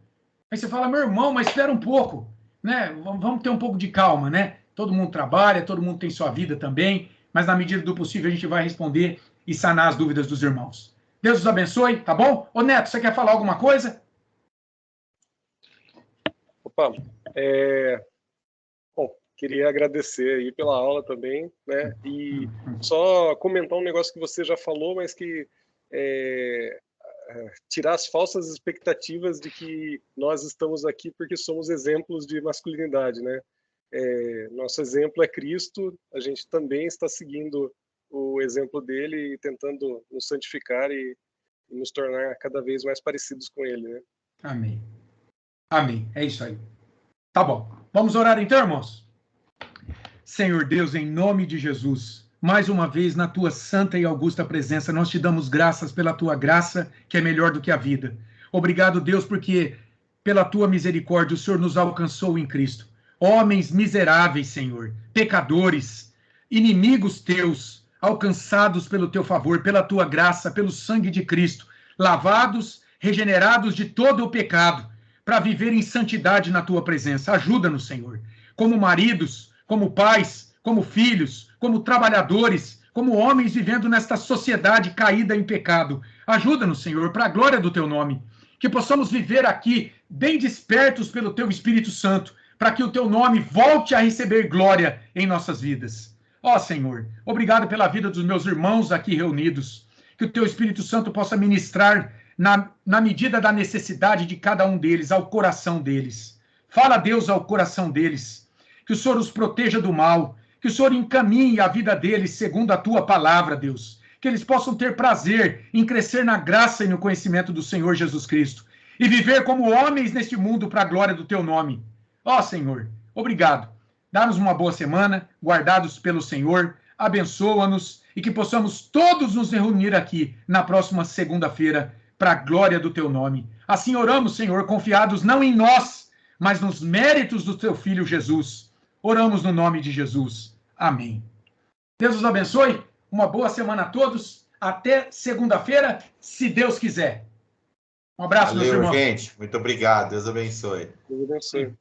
Aí você fala, meu irmão, mas espera um pouco, né? Vamos ter um pouco de calma, né? Todo mundo trabalha, todo mundo tem sua vida também, mas na medida do possível a gente vai responder e sanar as dúvidas dos irmãos. Deus os abençoe, tá bom? Ô Neto, você quer falar alguma coisa? Opa, bom, queria agradecer aí pela aula também, né? E só comentar um negócio que você já falou, mas que tirar as falsas expectativas de que nós estamos aqui porque somos exemplos de masculinidade, né? Nosso exemplo é Cristo, a gente também está seguindo o exemplo dele e tentando nos santificar e nos tornar cada vez mais parecidos com ele, né? Amém. Amém. É isso aí. Tá bom. Vamos orar então, irmãos? Senhor Deus, em nome de Jesus, mais uma vez na tua santa e augusta presença, nós te damos graças pela tua graça, que é melhor do que a vida. Obrigado, Deus, porque pela tua misericórdia o Senhor nos alcançou em Cristo. Homens miseráveis, Senhor, pecadores, inimigos teus, alcançados pelo teu favor, pela tua graça, pelo sangue de Cristo, lavados, regenerados de todo o pecado, para viver em santidade na tua presença. Ajuda-nos, Senhor, como maridos, como pais, como filhos, como trabalhadores, como homens vivendo nesta sociedade caída em pecado. Ajuda-nos, Senhor, para a glória do teu nome, que possamos viver aqui bem despertos pelo teu Espírito Santo, para que o teu nome volte a receber glória em nossas vidas. Ó Senhor, obrigado pela vida dos meus irmãos aqui reunidos, que o teu Espírito Santo possa ministrar na medida da necessidade de cada um deles, ao coração deles. Fala, Deus, ao coração deles, que o Senhor os proteja do mal, que o Senhor encaminhe a vida deles segundo a tua palavra, Deus, que eles possam ter prazer em crescer na graça e no conhecimento do Senhor Jesus Cristo e viver como homens neste mundo para a glória do teu nome. Ó Senhor, obrigado. Dá-nos uma boa semana, guardados pelo Senhor, abençoa-nos e que possamos todos nos reunir aqui na próxima segunda-feira para a glória do teu nome. Assim oramos, Senhor, confiados não em nós, mas nos méritos do teu Filho Jesus. Oramos no nome de Jesus. Amém. Deus os abençoe. Uma boa semana a todos. Até segunda-feira, se Deus quiser. Um abraço, meus irmãos. Valeu, gente. Muito obrigado. Deus abençoe. Deus abençoe.